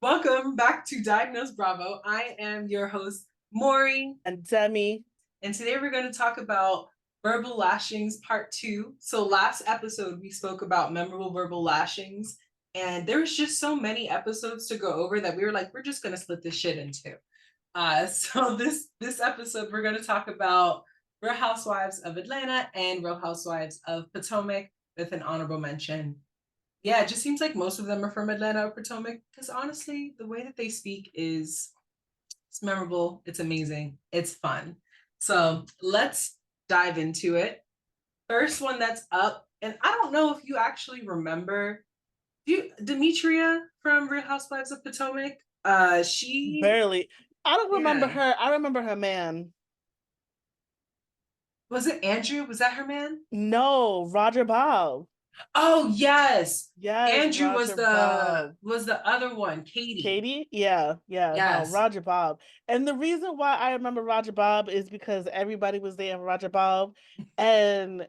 Welcome back to Diagnose Bravo. I am your host, Maury. And Demi. And today we're going to talk about verbal lashings part 2. So last episode, we spoke about memorable verbal lashings. And there was just so many episodes to go over that we were like, we're just going to split this shit in two. So this episode, we're going to talk about Real Housewives of Atlanta and Real Housewives of Potomac with an honorable mention. Yeah, it just seems like most of them are from Atlanta or Potomac because honestly, the way that they speak is it's memorable, it's amazing, it's fun. So let's dive into it. First one that's up, and I don't know if you actually remember Demetria from Real Housewives of Potomac. She Barely. I don't remember yeah. her. I remember her man. Was it Andrew? Was that her man? No, Roger Bob. Oh yes. Yes, Andrew was Roger the Bob. was the other one, Katie. Katie? Yeah, no, Yes. Roger Bob. And the reason why I remember Roger Bob is because everybody was there for Roger Bob. And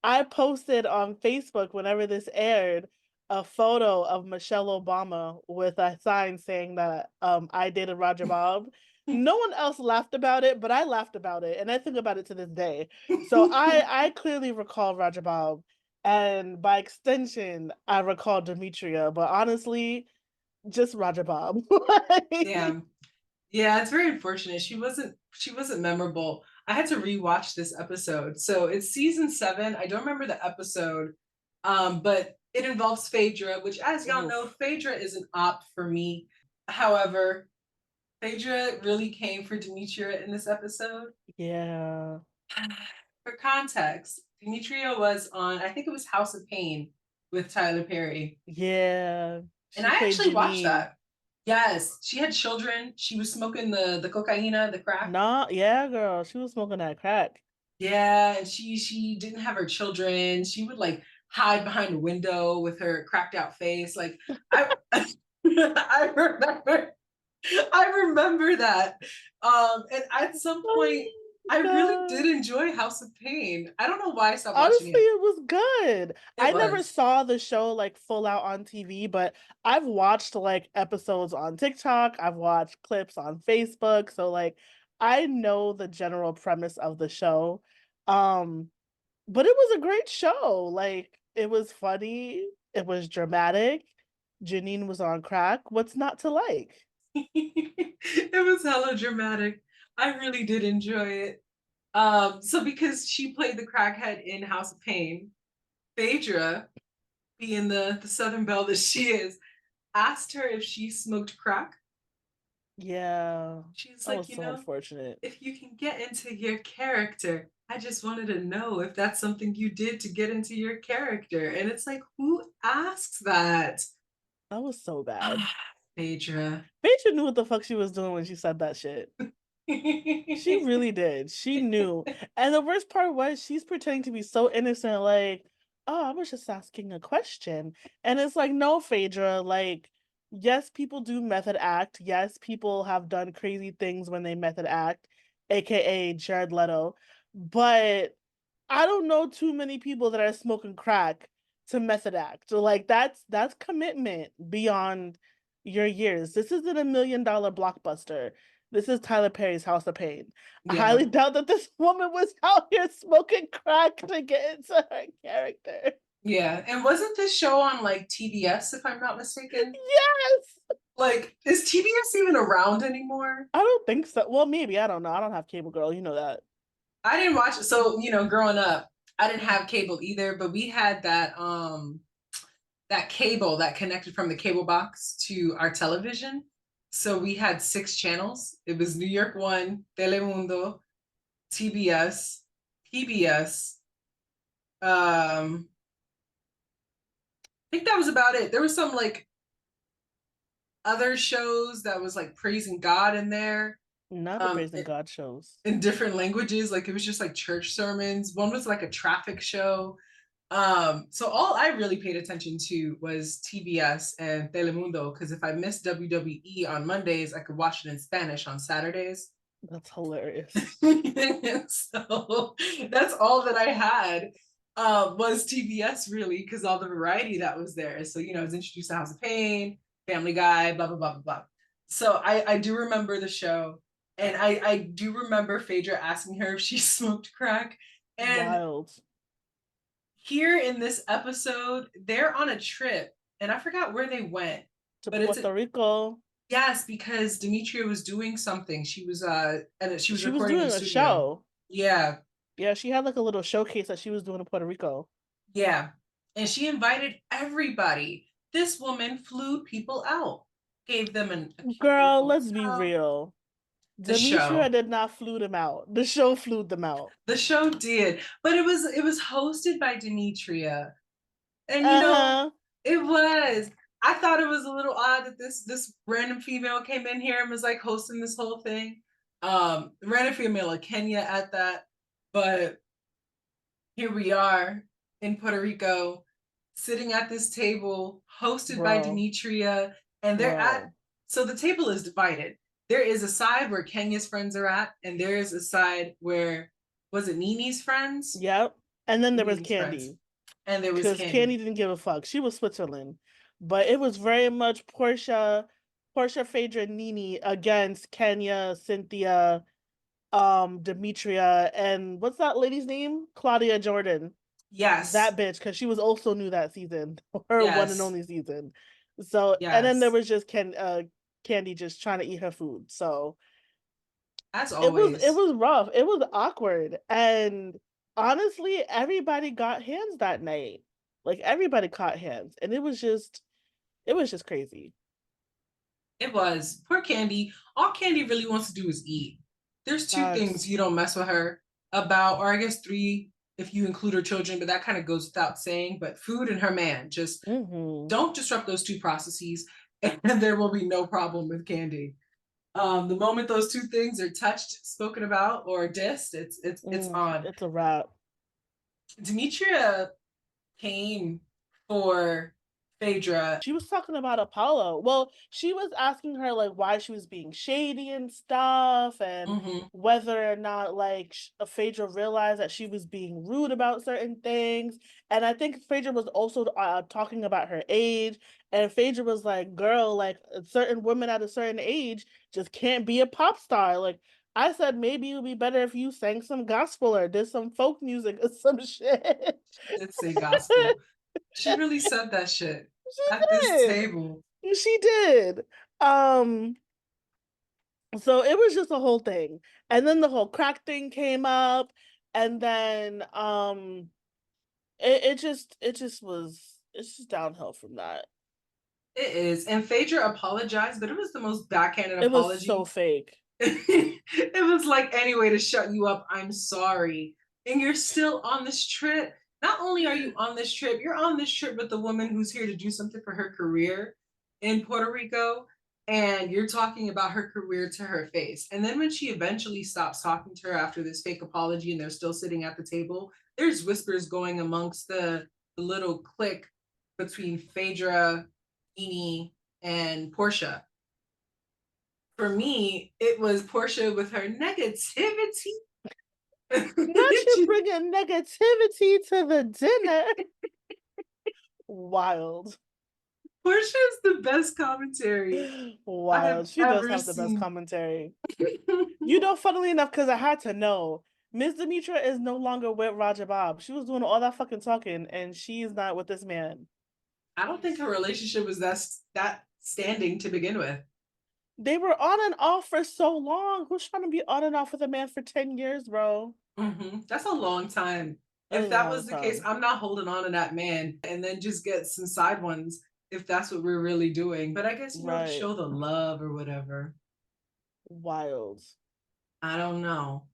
I posted on Facebook whenever this aired a photo of Michelle Obama with a sign saying that I dated Roger Bob. No one else laughed about it, but I laughed about it, and I think about it to this day. So I clearly recall Roger Bob, and by extension, I recall Demetria. But honestly, just Roger Bob. Damn. Yeah, it's very unfortunate. She wasn't memorable. I had to rewatch this episode. So it's season 7. I don't remember the episode. But it involves Phaedra, which as y'all know, Oof. Phaedra is an opt for me. However, Phaedra really came for Demetria in this episode. Yeah. For context, Demetria was on, I think it was House of Pain with Tyler Perry. Yeah. And She I played actually watched Janine. that. Yes, she had children. She was smoking the cocaina, the crack. Nah, yeah, girl. She was smoking that crack. Yeah, and she didn't have her children. She would like hide behind a window with her cracked out face. Like I I remember that. And at some point Oh I my really did God. enjoy House of Pain. I don't know why I stopped watching Honestly, it. it was good. It I never was. saw the show like full out on TV, but I've watched like episodes on TikTok. I've watched clips on Facebook. So like I know the general premise of the show. Um, but it was a great show. Like it was funny, it was dramatic. Janine was on crack. What's not to like? It was hella dramatic. I really did enjoy it. So because she played the crackhead in House of Pain, Phaedra, being the Southern Belle that she is, asked her if she smoked crack. Yeah, She's that like, was so unfortunate. if you can get into your character, I just wanted to know if that's something you did to get into your character. And it's like, who asks that? That was so bad. Ah, Phaedra. Phaedra knew what the fuck she was doing when she said that shit. She really did. She knew. And the worst part was she's pretending to be so innocent, like, oh, I was just asking a question. And it's like, no, Phaedra, like, yes, people do method act. Yes, people have done crazy things when they method act, aka Jared Leto. But I don't know too many people that are smoking crack to method act. So like that's commitment beyond your years. This isn't $1 million blockbuster. This is Tyler Perry's House of Pain. I Yeah. highly doubt that this woman was out here smoking crack to get into her character. Yeah. And wasn't this show on like TBS, if I'm not mistaken? Yes. Like, is TBS even around anymore? I don't think so. Well, maybe. I don't know. I don't have cable, girl. You know that. I didn't watch it. So, growing up, I didn't have cable either, but we had that cable that connected from the cable box to our television. So we had 6 channels. It was New York One, Telemundo, TBS, PBS. I think that was about it. There was some like other shows that was like praising God in there. Not the Um, Praise and God shows. in different languages. Like it was just like church sermons. One was like a traffic show. So all I really paid attention to was TBS and Telemundo because if I missed WWE on Mondays, I could watch it in Spanish on Saturdays. That's hilarious. So that's all that I had was TBS really because all the variety that was there. So I was introduced to House of Pain. Family Guy, blah blah blah blah blah. So I do remember the show, and I do remember Phaedra asking her if she smoked crack. And Wild. here in this episode, they're on a trip, and I forgot where they went, To but it's a, Puerto Rico. yes, because Demetria was doing something. She was and she was She was recording in doing the a studio. show. Yeah, Yeah, she had like a little showcase that she was doing in Puerto Rico. yeah. And she invited everybody. This woman flew people out, gave them a cute little Girl, let's be hotel. real. The Demetria show. did not flew them out. The show flew them out. The show did, but it was hosted by Demetria. And Uh-huh. it was. I thought it was a little odd that this random female came in here and was like hosting this whole thing. Random female of Kenya at that. But here we are in Puerto Rico, sitting at this table, hosted by Bro. Demetria, and they're at, Bro. so the table is divided. There is a side where Kenya's friends are at, and there is a side where, was it Nini's friends? Yep. And then there was Nini's friends. Candy. And there was Because Candy. Candy didn't give a fuck. She was Switzerland. But it was very much Portia, Phaedra, and Nini against Kenya, Cynthia, Demetria, and what's that lady's name? Claudia Jordan. Yes. That bitch, because she was also new that season, her one and Yes. only season. So, and then there Yes. was just Candy just trying to eat her food. So As it always. was rough. It was awkward. And honestly, everybody got hands that night. Like everybody caught hands. And it was just crazy. It was. Poor Candy. All Candy really wants to do is eat. There's two things Facts. you don't mess with her about, or I guess three if you include her children, but that kind of goes without saying. But food and her man, just Mm-hmm. don't disrupt those two processes, and there will be no problem with Candy. The moment those two things are touched, spoken about, or dissed, it's on. It's a wrap. Demetria came for Phaedra. She was talking about Apollo. Well, she was asking her like why she was being shady and stuff, and Mm-hmm. whether or not like Phaedra realized that she was being rude about certain things. And I think Phaedra was also talking about her age, and Phaedra was like, "Girl, like certain women at a certain age just can't be a pop star." Like I said, maybe it would be better if you sang some gospel or did some folk music or some shit. Did say gospel. She really said that shit She at this did. table. She did. Um, so it was just a whole thing. And then the whole crack thing came up, and then it's just downhill from that. It is. And Phaedra apologized, but it was the most backhanded It was so apology. fake. It was like any way to shut you up. I'm sorry. And you're still on this trip. Not only are you on this trip, you're on this trip with the woman who's here to do something for her career in Puerto Rico. And you're talking about her career to her face. And then when she eventually stops talking to her after this fake apology and they're still sitting at the table, there's whispers going amongst the little clique between Phaedra, Nini, and Portia. For me, it was Portia with her negativity. Not you bringing negativity to the dinner. Wild. Portia is the best commentary I have Wild. She does ever have the best seen. commentary. You know, funnily enough, because I had to know, Miss Demetra is no longer with Roger Bob. She was doing all that fucking talking, and she's not with this man. I don't think her relationship was that standing to begin with. They were on and off for so long. Who's trying to be on and off with a man for 10 years, bro? That's a long time. A If that long was the case, time. I'm not holding on to that man and then just get some side ones if that's what we're really doing. But I guess, to Right. show the love or whatever. Wild. I don't know.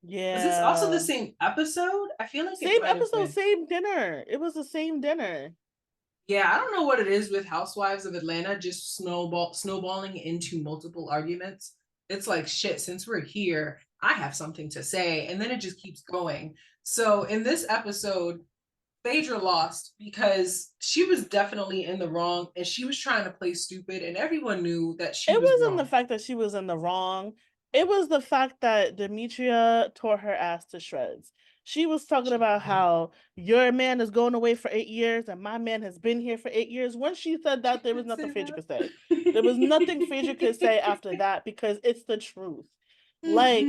Was this also the Yeah. same episode? I feel like it Same might have episode, been. same dinner. It was the same dinner. Yeah, I don't know what it is with Housewives of Atlanta just snowballing into multiple arguments. It's like shit, since we're here, I have something to say, and then it just keeps going. So in this episode, Phaedra lost because she was definitely in the wrong and she was trying to play stupid, and everyone knew that she It was wasn't the wrong. fact that she was in the wrong. It was the fact that Demetria tore her ass to shreds. She was talking about how your man is going away for 8 years and my man has been here for 8 years. Once she said She that, there was did nothing say Phaedra that. could say. There was nothing Phaedra could say after that because it's the truth. Like,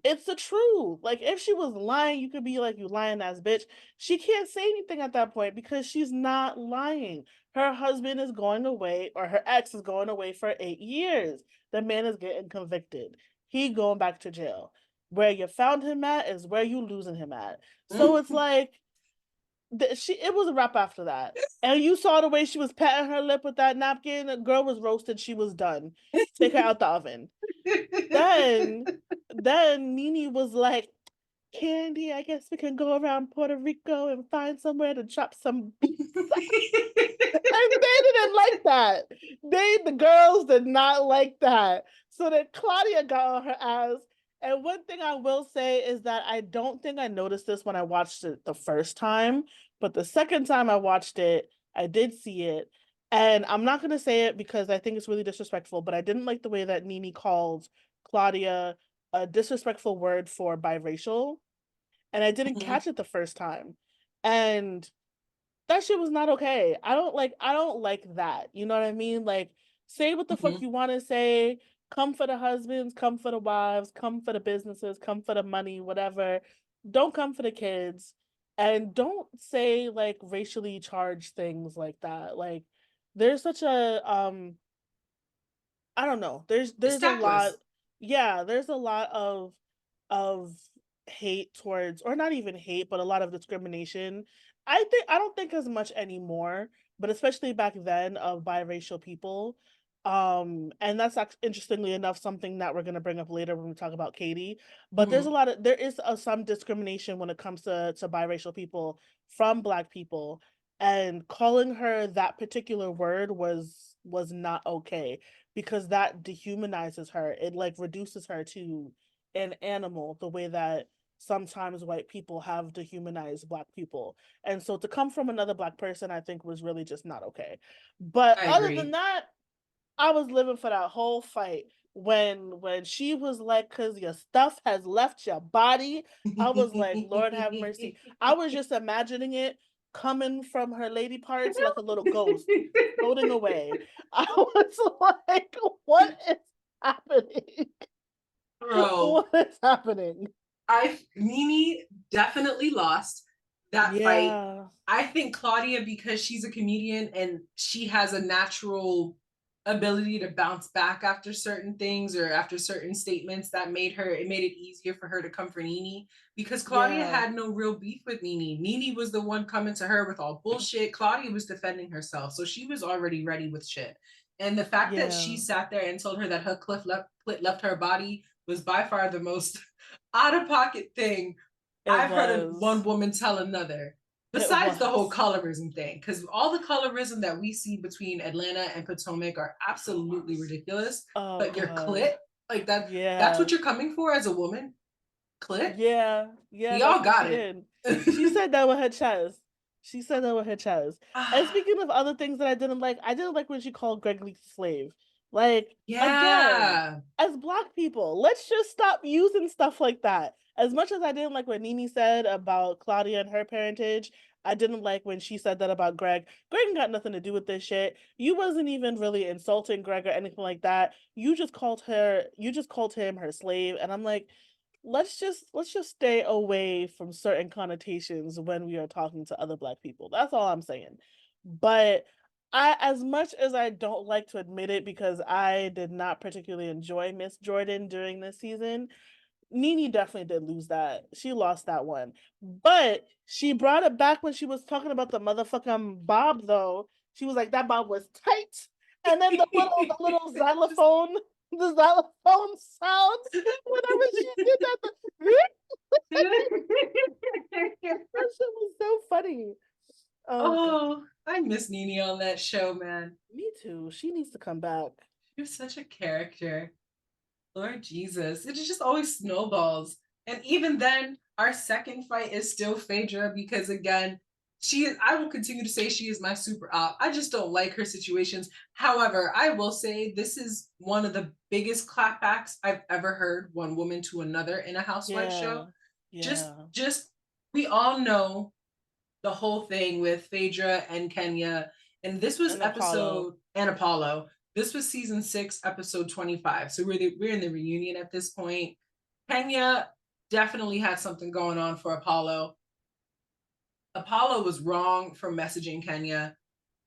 it's the truth. Like, if she was lying, you could be like, you lying ass bitch. She can't say anything at that point because she's not lying. Her husband is going away, or her ex is going away for 8 years. The man is getting convicted. He going back to jail. Where you found him at is where you losing him at. So it's like it was a wrap after that. And you saw the way she was patting her lip with that napkin. The girl was roasted. She was done. Take her out the oven. Then Nene was like, Candy, I guess we can go around Puerto Rico and find somewhere to drop some beats. And they didn't like that. The girls did not like that. So then Claudia got on her ass. And one thing I will say is that I don't think I noticed this when I watched it the first time, but the second time I watched it, I did see it. And I'm not going to say it because I think it's really disrespectful, but I didn't like the way that Nene called Claudia a disrespectful word for biracial. And I didn't catch it the first time. And that shit was not okay. I don't like that. You know what I mean? Like, say what the fuck you want to say. Come for the husbands, come for the wives, come for the businesses, come for the money, whatever. Don't come for the kids. And don't say like racially charged things like that. Like, there's such a I don't know. It's There's a lot. tactless. Yeah, there's a lot of hate towards, or not even hate, but a lot of discrimination. I don't think as much anymore, but especially back then of biracial people. And that's actually, interestingly enough, something that we're going to bring up later when we talk about Katie. But there is some discrimination when it comes to biracial people from Black people, and calling her that particular word was not okay because that dehumanizes her. It like reduces her to an animal the way that sometimes white people have dehumanized Black people. And so to come from another Black person, I think was really just not okay. But I other than agree. that, I was living for that whole fight when she was like, cause your stuff has left your body. I was like, Lord have mercy. I was just imagining it coming from her lady parts like a little ghost floating away. I was like, what is happening? Bro, What is happening? Nene definitely lost that fight. Yeah. I think Claudia, because she's a comedian and she has a natural ability to bounce back after certain things or after certain statements, that it made it easier for her to come for Nene, because Claudia Yeah. had no real beef with Nene. Nene was the one coming to her with all bullshit. Claudia was defending herself. So she was already ready with shit. And the fact that she Yeah. sat there and told her that her cliff left her body was by far the most out of pocket thing It I've heard of one was. woman tell another. It Besides the whole was. colorism thing, because all the colorism that we see between Atlanta and Potomac are absolutely ridiculous. Oh But your God. clit, like that's Yeah. what you're coming for as a woman? Clit? Yeah, yeah, that's Y'all what she got it. did. She said that with her chest. She said that with her chest. And speaking of other things that I didn't like when she called Greg Leaks a slave. Like, again, Yeah. as Black people, let's just stop using stuff like that. As much as I didn't like what Nene said about Claudia and her parentage, I didn't like when she said that about Greg. Greg got nothing to do with this shit. You wasn't even really insulting Greg or anything like that. You just called him her slave. And I'm like, let's just stay away from certain connotations when we are talking to other Black people. That's all I'm saying. But I, as much as I don't like to admit it because I did not particularly enjoy Miss Jordan during this season, Nene definitely did lose that. She lost that one. But she brought it back when she was talking about the motherfucking bob though. She was like, that bob was tight. And then the little xylophone, the xylophone sound whenever she did that. That shit was so funny. Oh God. Oh, I miss Nene on that show, man. Me too. She needs to come back. She was such a character. Lord Jesus, it just always snowballs. And even then, our second fight is still Phaedra because, again, I will continue to say she is my super op. I just don't like her situations. However, I will say this is one of the biggest clapbacks I've ever heard one woman to another in a housewife show. Yeah. Yeah. Just we all know the whole thing with Phaedra and Kenya. And this was And Apollo. episode and Apollo. This was season 6, episode 25. So we're in the reunion at this point. Kenya definitely had something going on for Apollo. Apollo was wrong for messaging Kenya.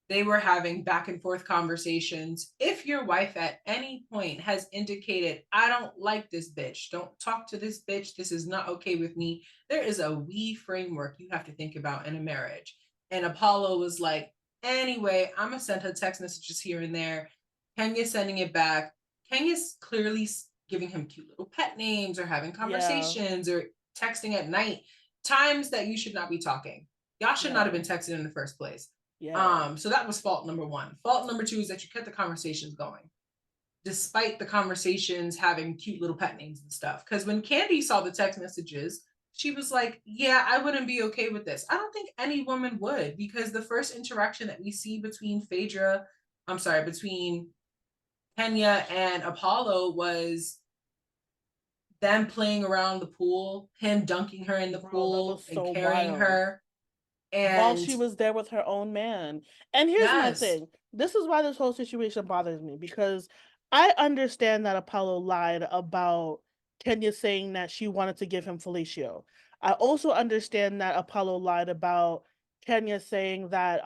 They were having back and forth conversations. If your wife at any point has indicated, I don't like this bitch, don't talk to this bitch, this is not okay with me, there is a we framework you have to think about in a marriage. And Apollo was like, anyway, I'm gonna send her text messages here and there. Kenya's sending it back. Kenya's clearly giving him cute little pet names or having Yeah. conversations or texting at night, times that you should not be talking. Y'all should not have Yeah. been texting in the first place. Yeah. So that was fault number one. Fault number two is that you kept the conversations going, despite the conversations having cute little pet names and stuff. Because when Candy saw the text messages, she was like, yeah, I wouldn't be okay with this. I don't think any woman would, because the first interaction that we see between between Kenya and Apollo was them playing around the pool, him dunking her in the Bro, that pool was and so carrying wild. her. While And she was there with her own man. And here's my yes, thing. This is why this whole situation bothers me, because I understand that Apollo lied about Kenya saying that she wanted to give him fellatio. I also understand that Apollo lied about Kenya saying that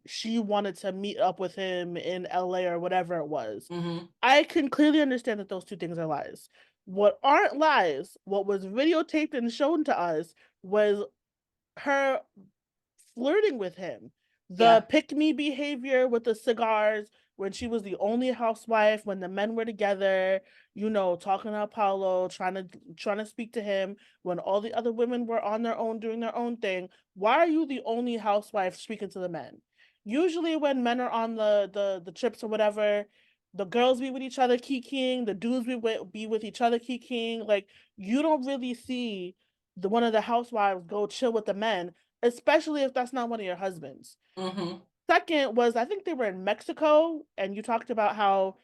she wanted to meet up with him in LA or whatever it was. mm-hmm, I can clearly understand that those two things are lies. What aren't lies, what was videotaped and shown to us, was her flirting with him. The yeah, pick me behavior with the cigars when she was the only housewife, when the men were together, talking to Apollo, trying to speak to him when all the other women were on their own doing their own thing. Why are you the only housewife speaking to the men? Usually when men are on the trips or whatever, the girls be with each other kikiing, the dudes be with each other kikiing. Like, you don't really see the one of the housewives go chill with the men, especially if that's not one of your husbands. mm-hmm, Second was, I think they were in Mexico, and you talked about how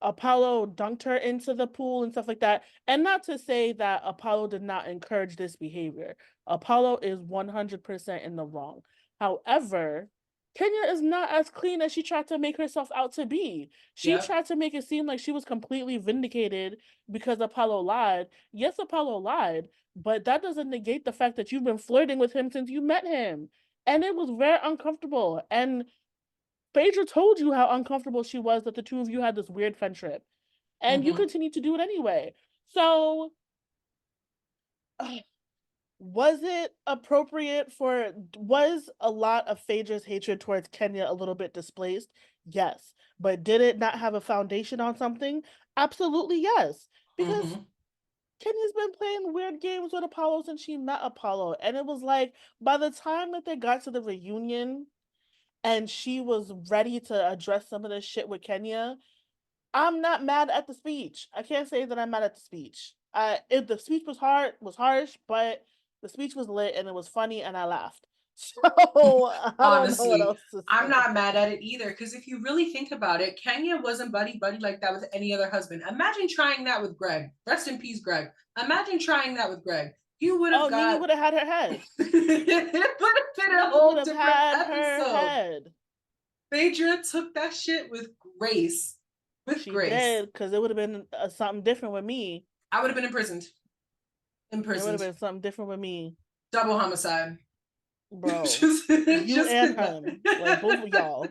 Apollo dunked her into the pool and stuff like that. And not to say that Apollo did not encourage this behavior. Apollo is 100% in the wrong. However, Kenya is not as clean as she tried to make herself out to be. She yep. tried to make it seem like she was completely vindicated because Apollo lied. Yes, Apollo lied, but that doesn't negate the fact that you've been flirting with him since you met him. And it was very uncomfortable. And Phaedra told you how uncomfortable she was that the two of you had this weird friendship, and you Mm-hmm. continue to do it anyway. So, was it appropriate for? Was a lot of Phaedra's hatred towards Kenya a little bit displaced? Yes, but did it not have a foundation on something? Absolutely yes, because Mm-hmm. Kenya's been playing weird games with Apollo since she met Apollo, and it was like by the time that they got to the reunion and she was ready to address some of this shit with Kenya, I'm not mad at the speech. I can't say that I'm mad at the speech. If the speech was harsh, but the speech was lit and it was funny and I laughed. So I don't know what Honestly, else to I'm say. not mad at it either. Because if you really think about it, Kenya wasn't buddy buddy like that with any other husband. Imagine trying that with Greg. Rest in peace, Greg. Imagine trying that with Greg. You would have Oh, Nene got would have had her head. it would have been a Nene would whole have different had her episode. head. Phaedra took that shit with grace. With She grace. did, because it would have been something different with me. I would have been imprisoned. It would have Imprisoned. been something different with me, Double homicide. bro. You Just and did that. him, like both of y'all.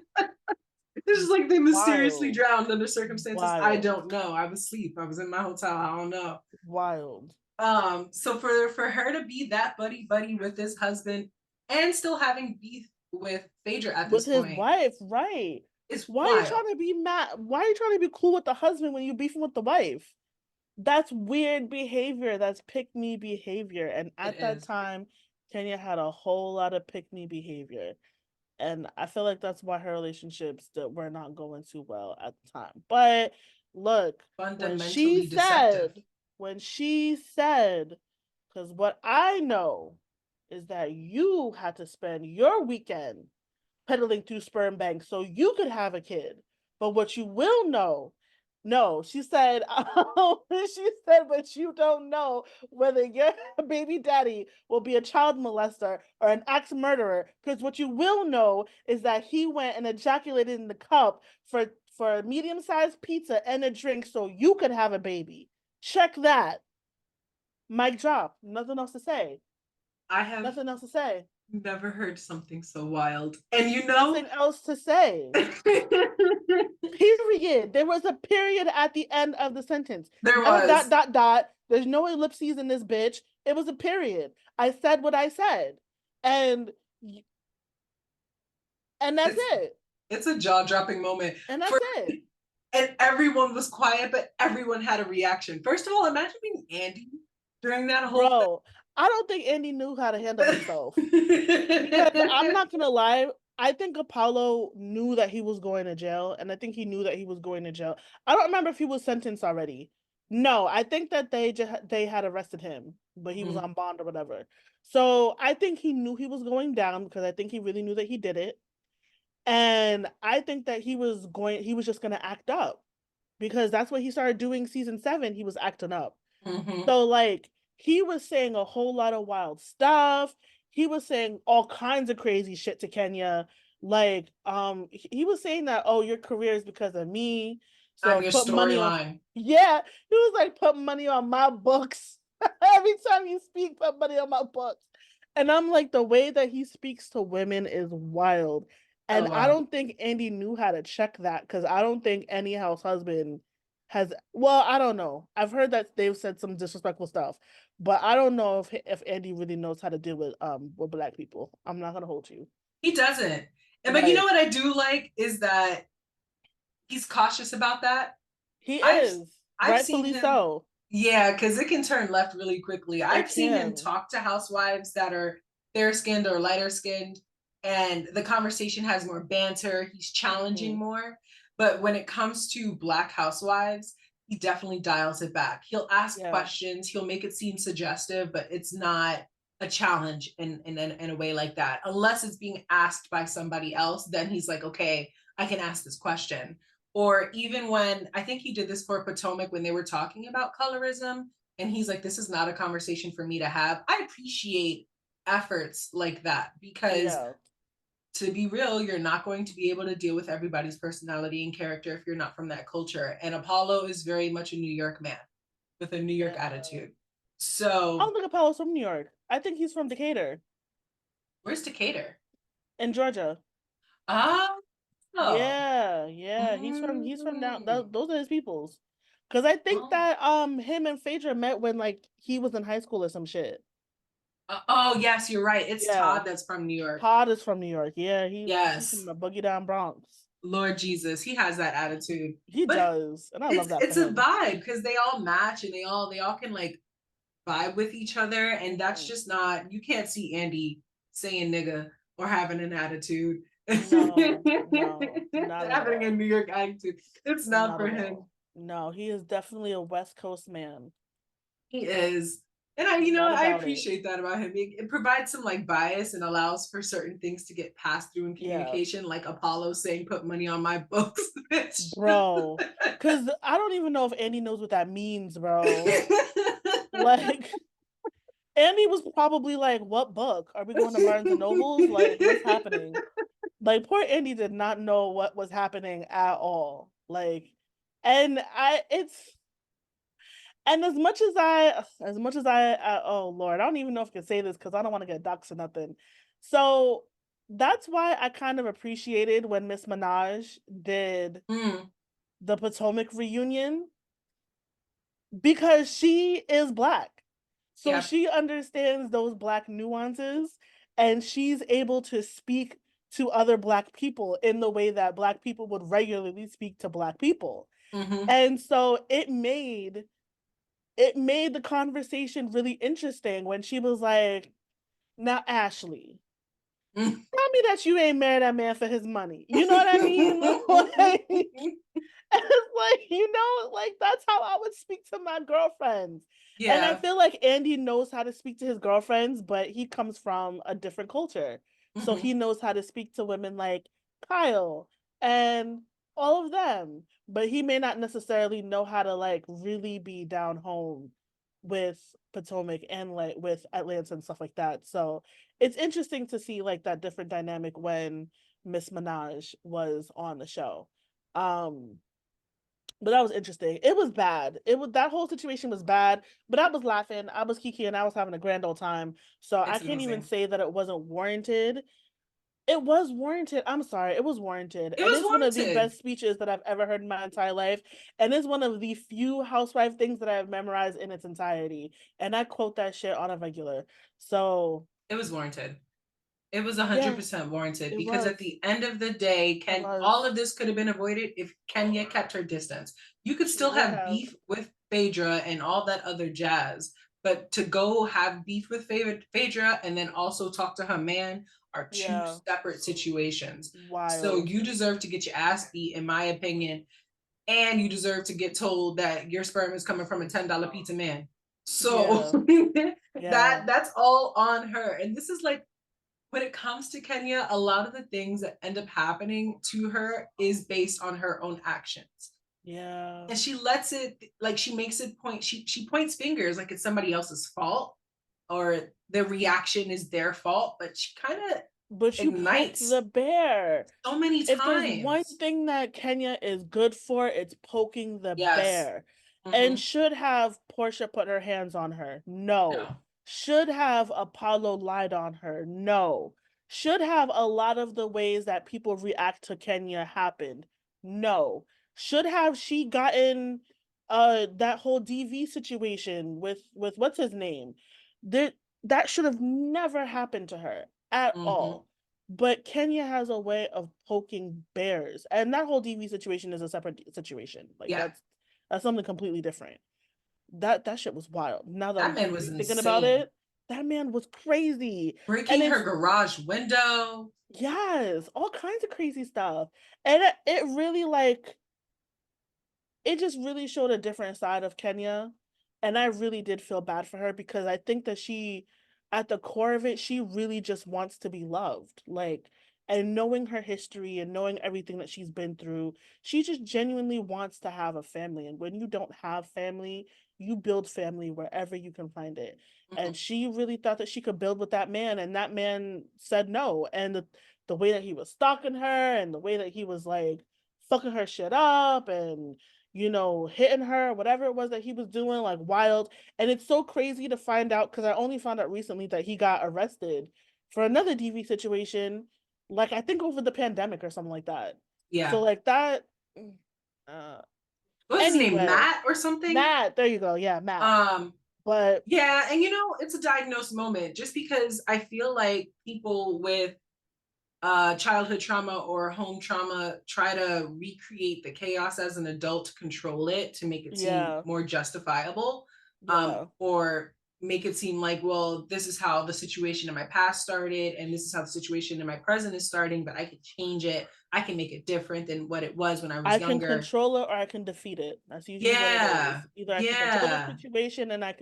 It's just like they mysteriously Wild, drowned under circumstances I wild, don't know. I was asleep. I was in my hotel. I don't know. wild. So for her to be that buddy buddy with his husband and still having beef with Phaedra at With this his point wife, right? is Why are you wild. trying to be mad? Why are you trying to be cool with the husband when you beefing with the wife? That's weird behavior. That's pick me behavior. And It at that is. time, Kenya had a whole lot of pick me behavior. And I feel like that's why her relationships that were not going too well at the time. But look, when she Fundamentally deceptive. said, when she said, because what I know is that you had to spend your weekend peddling through sperm banks so you could have a kid. But what you will know, no, she said, she said, but you don't know whether your baby daddy will be a child molester or an axe murderer. Because what you will know is that he went and ejaculated in the cup for a medium-sized pizza and a drink so you could have a baby. Check that. Mic drop. Nothing else to say. I have Nothing else to say. never heard something so wild. And Nothing else to say. Period. There was a period at the end of the sentence. there No was. ... There's no ellipses in this bitch. It was a period. I said what I said. And that's it. It's a jaw-dropping moment. And that's it. And everyone was quiet, but everyone had a reaction. First of all, imagine being Andy during that whole Bro, I don't think Andy knew how to handle himself. Because I'm not gonna lie, I think Apollo knew that he was going to jail, and I think he knew that he was going to jail. I don't remember if he was sentenced already. No, I think that they had arrested him, but he was on bond or whatever. So I think he knew he was going down because I think he really knew that he did it. And I think that he was just gonna act up because that's what he started doing season 7. He was acting up. So like he was saying a whole lot of wild stuff. He was saying all kinds of crazy shit to Kenya. Like, he was saying that, oh, your career is because of me. So I'm your put money on. storyline. Yeah, he was like, put money on my books. Every time you speak, put money on my books. And I'm like, the way that he speaks to women is wild. And I don't think Andy knew how to check that because I don't think any house husband has. Well, I don't know. I've heard that they've said some disrespectful stuff, but I don't know if Andy really knows how to deal with Black people. I'm not gonna hold you. He doesn't. But you know what I do like is that he's cautious about that. He is. I've seen Rightfully him, so. yeah, because it can turn left really quickly. I've seen him can. talk to housewives that are fair skinned or lighter skinned, and the conversation has more banter. He's challenging more. But when it comes to Black housewives, he definitely dials it back. He'll ask questions, he'll make it seem suggestive, but it's not a challenge in a way like that. Unless it's being asked by somebody else, then he's like, okay, I can ask this question. Or even when I think he did this for Potomac when they were talking about colorism, and he's like, this is not a conversation for me to have. I appreciate efforts like that because to be real, you're not going to be able to deal with everybody's personality and character if you're not from that culture. And Apollo is very much a New York man with a New York attitude. So I don't think Apollo's from New York. I think he's from Decatur. Where's Decatur? In Georgia. Oh. Yeah. He's from down. Those are his peoples. Because I think that him and Phaedra met when like he was in high school or some shit. Oh yes, you're right. It's Todd that's from New York. Todd is from New York. Yeah, he's from the Boogie Down Bronx. Lord Jesus, he has that attitude. He does, and I love that. It's a vibe because they all match and they all can like vibe with each other, and that's just not. You can't see Andy saying nigga or having an attitude. No, not having a New York attitude. It's not for him. No, he is definitely a West Coast man. He is. And I appreciate that about him. It provides some like bias and allows for certain things to get passed through in communication, like Apollo saying, put money on my books. Bro, because I don't even know if Andy knows what that means, bro. Like, Andy was probably like, what book? Are we going to Barnes and Nobles? Like, what's happening? Like, poor Andy did not know what was happening at all. Like, and as much as I, oh Lord, I don't even know if I can say this because I don't want to get doxxed or nothing. So that's why I kind of appreciated when Miss Minaj did the Potomac reunion, because she is Black. So she understands those Black nuances, and she's able to speak to other Black people in the way that Black people would regularly speak to Black people. And so it made the conversation really interesting when she was like, now, Ashley, Tell me that you ain't married that man for his money. You know what I mean? Like, it's like, like that's how I would speak to my girlfriends. And I Yeah. feel like Andy knows how to speak to his girlfriends, but he comes from a different culture. So Hmm. he knows how to speak to women like Kyle and all of them. But he may not necessarily know how to like really be down home with Potomac and like with Atlanta and stuff like that. So it's interesting to see like that different dynamic when Miss Minaj was on the show. Um, but that was interesting. It was bad. It was that whole situation was bad, but I was laughing. I was kiki and I was having a grand old time. So I It's can't even amazing. say that it wasn't warranted. It was warranted. I'm sorry. It was warranted. It And was it's one of the warranted. best speeches that I've ever heard in my entire life. And it's one of the few housewife things that I have memorized in its entirety. And I quote that shit on a regular. So It was warranted. It was yeah, 100% warranted it because at was. the end of the day, It all was. of this could have been avoided if Kenya kept her distance. You could She still would have have. beef with Phaedra and all that other jazz, but to go have beef with Phaedra and then also talk to her man are two Yeah. separate situations. So Wild. you deserve to get your ass beat, in my opinion, and you deserve to get told that your sperm is coming from a $10 pizza man. So Yeah. Yeah. that's all on her. And this is like when it comes to Kenya, a lot of the things that end up happening to her is based on her own actions. Yeah. And she lets it like she makes it point she points fingers like it's somebody else's fault or the reaction is their fault, but she kind of But you poked ignites the bear. so many If there's one times. thing that Kenya is good for, it's poking the Yes. bear. And Mm-hmm. should have Portia put her hands on her? No. No. Should have Apollo lied on her? No. Should have a lot of the ways that people react to Kenya happened? No. Should have she gotten that whole DV situation with what's his name? That that should have never happened to her at Mm-hmm. all. But Kenya has a way of poking bears, and that whole DV situation is a separate situation. Like Yeah. that's something completely different. That shit was wild. Now that That I'm man was thinking about insane. it, that man was crazy, and Breaking her it's garage window. yes, all kinds of crazy stuff, and it really like it just really showed a different side of Kenya. And I really did feel bad for her because I think that she, at the core of it, she really just wants to be loved. Like, and knowing her history and knowing everything that she's been through, she just genuinely wants to have a family. And when you don't have family, you build family wherever you can find it. Mm-hmm. And she really thought that she could build with that man, and that man said no. And the way that he was stalking her and the way that he was like fucking her shit up and hitting her, whatever it was that he was doing, like wild. And it's so crazy to find out because I only found out recently that he got arrested for another DV situation, like I think over the pandemic or something like that. So Yeah. like that. Uh, What's his name? anyway, Matt or something? Matt. There you go. Yeah, Matt. Um, But yeah, and it's a diagnosed moment just because I feel like people with childhood trauma or home trauma try to recreate the chaos as an adult to control it to make it seem yeah, more justifiable, yeah, or make it seem like, well, this is how the situation in my past started and this is how the situation in my present is starting, but I can change it. I can make it different than what it was when I was I can younger. control it or I can defeat it. That's usually what it Yeah. is. Either I can control the Yeah. situation and I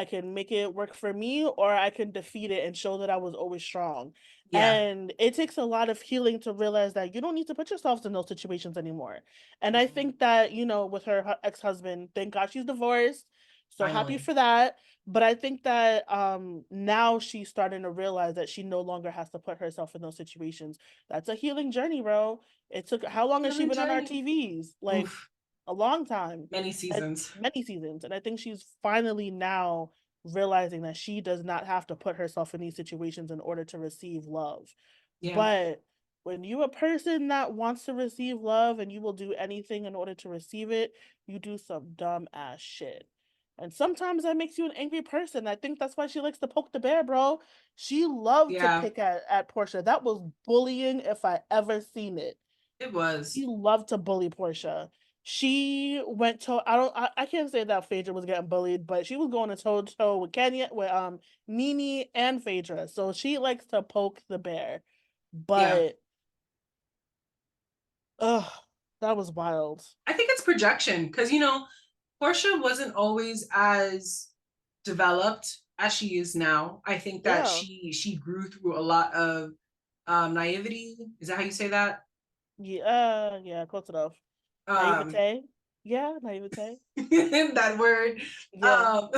can make it work for me, or I can defeat it and show that I was always strong. Yeah. And it takes a lot of healing to realize that you don't need to put yourselves in those situations anymore. And I Mhm. think that, with her ex-husband, thank God she's divorced. So happy Finally. for that. But I think that now she's starting to realize that she no longer has to put herself in those situations. That's a healing journey, bro. It took how long has she Healing been on our journey. TVs? Like Oof. a long time. Many And seasons. many seasons. And I think she's finally now realizing that she does not have to put herself in these situations in order to receive love. Yeah. But when you're a person that wants to receive love and you will do anything in order to receive it, you do some dumb ass shit. And sometimes that makes you an angry person. I think that's why she likes to poke the bear, bro. She loved to Yeah. pick at Portia. That was bullying if I ever seen it. It She was. loved to bully Portia. she went to I can't say that Phaedra was getting bullied, but she was going toe to toe with Kenya with Nene and Phaedra. So she likes to poke the bear. Yeah. But ugh, that was wild. I think it's projection because, Portia wasn't always as developed as she is now. I think that Yeah. she grew through a lot of naivety. Is that how you say that? Yeah, yeah, close enough. Um, Naivete. Yeah, naivete. that word. Yeah. Um,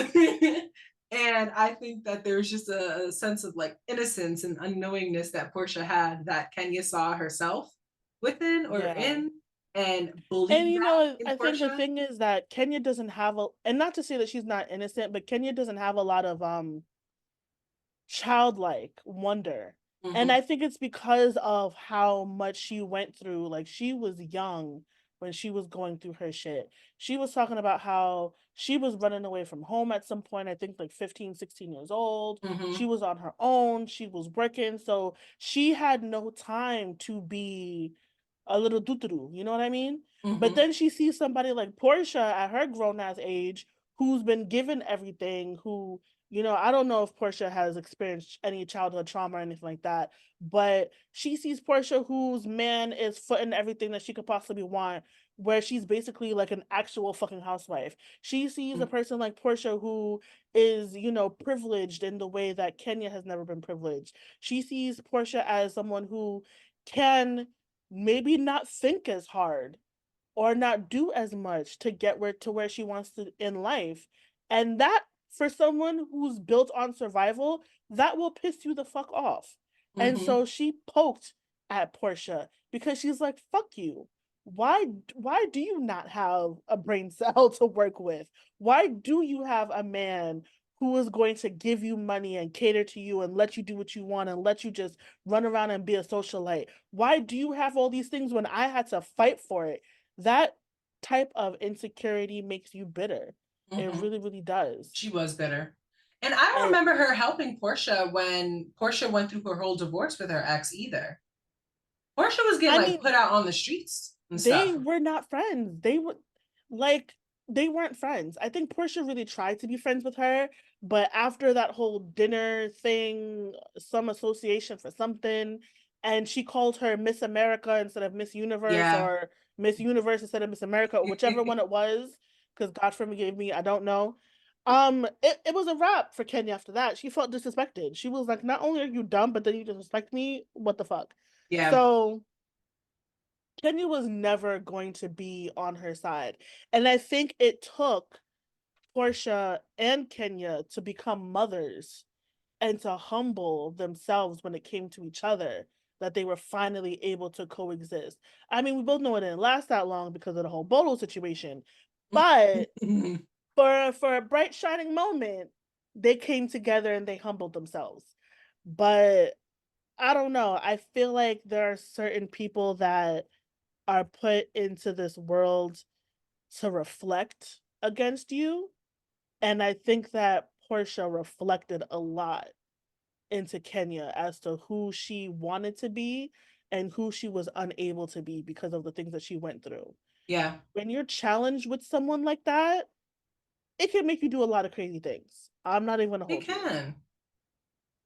and I think that there's just a sense of like innocence and unknowingness that Portia had that Kenya saw herself within or Yeah. in and And believed you that know, in I think the Portia. thing is that Kenya doesn't have a, and not to say that she's not innocent, but Kenya doesn't have a lot of childlike wonder. And Mm-hmm, I think it's because of how much she went through. Like, she was young when she was going through her shit. She was talking about how she was running away from home at some point, I think like 15, 16 years old. She mm-hmm, was on her own, she was working, so she had no time to be a little doo-doo, you know what I mean? But mm-hmm, then she sees somebody like Portia at her grown ass age who's been given everything, who, I don't know if Portia has experienced any childhood trauma or anything like that, but she sees Portia whose man is footing everything that she could possibly want, where she's basically like an actual fucking housewife. She sees a person like Portia who is, privileged in the way that Kenya has never been privileged. She sees Portia as someone who can maybe not think as hard or not do as much to get where she wants to in life. And that, for someone who's built on survival, that will piss you the fuck off. And mm-hmm, so she poked at Portia because she's like, fuck you. Why do you not have a brain cell to work with? Why do you have a man who is going to give you money and cater to you and let you do what you want and let you just run around and be a socialite? Why do you have all these things when I had to fight for it? That type of insecurity makes you bitter. It mm-hmm. really, really does. She was bitter. And I don't And remember her helping Portia when Portia went through her whole divorce with her ex either. Portia was getting I like mean, put out on the streets and they stuff. were not friends. They were like they weren't friends. I think Portia really tried to be friends with her, but after that whole dinner thing, some association for something, and she called her Miss America instead of Miss Universe, Yeah. or Miss Universe instead of Miss America, or whichever one it was, because God forgive me, I don't know. It was a wrap for Kenya after that. She felt disrespected. She was like, not only are you dumb, but then you disrespect me. What the fuck? Yeah. So Kenya was never going to be on her side. And I think it took Portia and Kenya to become mothers and to humble themselves when it came to each other, that they were finally able to coexist. I mean, we both know it didn't last that long because of the whole Bolo situation, but for a bright shining moment, they came together and they humbled themselves. But I don't know. I feel like there are certain people that are put into this world to reflect against you. And I think that Portia reflected a lot into Kenya as to who she wanted to be and who she was unable to be because of the things that she went through. Yeah. When you're challenged with someone like that, it can make you do a lot of crazy things. I'm not even gonna It hold you. can.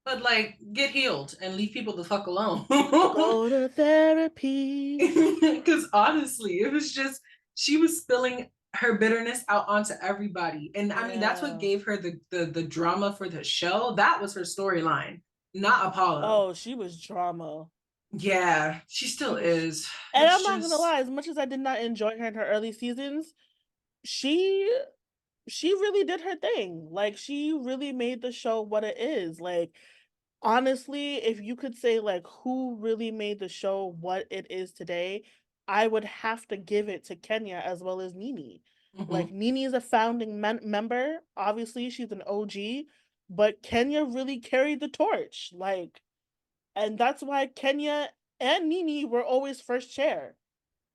But like get healed and leave people the fuck alone. Go to therapy. Because honestly, it was just she was spilling her bitterness out onto everybody. And I mean that's what Yeah. gave her the drama for the show. That was her storyline, not Apollo. Oh, she was drama. Yeah, she She still was, is. and I'm It's not gonna just lie, as much as I did not enjoy her in her early seasons, she she really did her thing. Like, she really made the show what it is. Like, honestly, if you could say like who really made the show what it is today, I would have to give it to Kenya as well as Nene. Like, mhm. Nene is a founding member. Obviously, she's an OG, but Kenya really carried the torch. Like, and that's why Kenya and Nene were always first chair.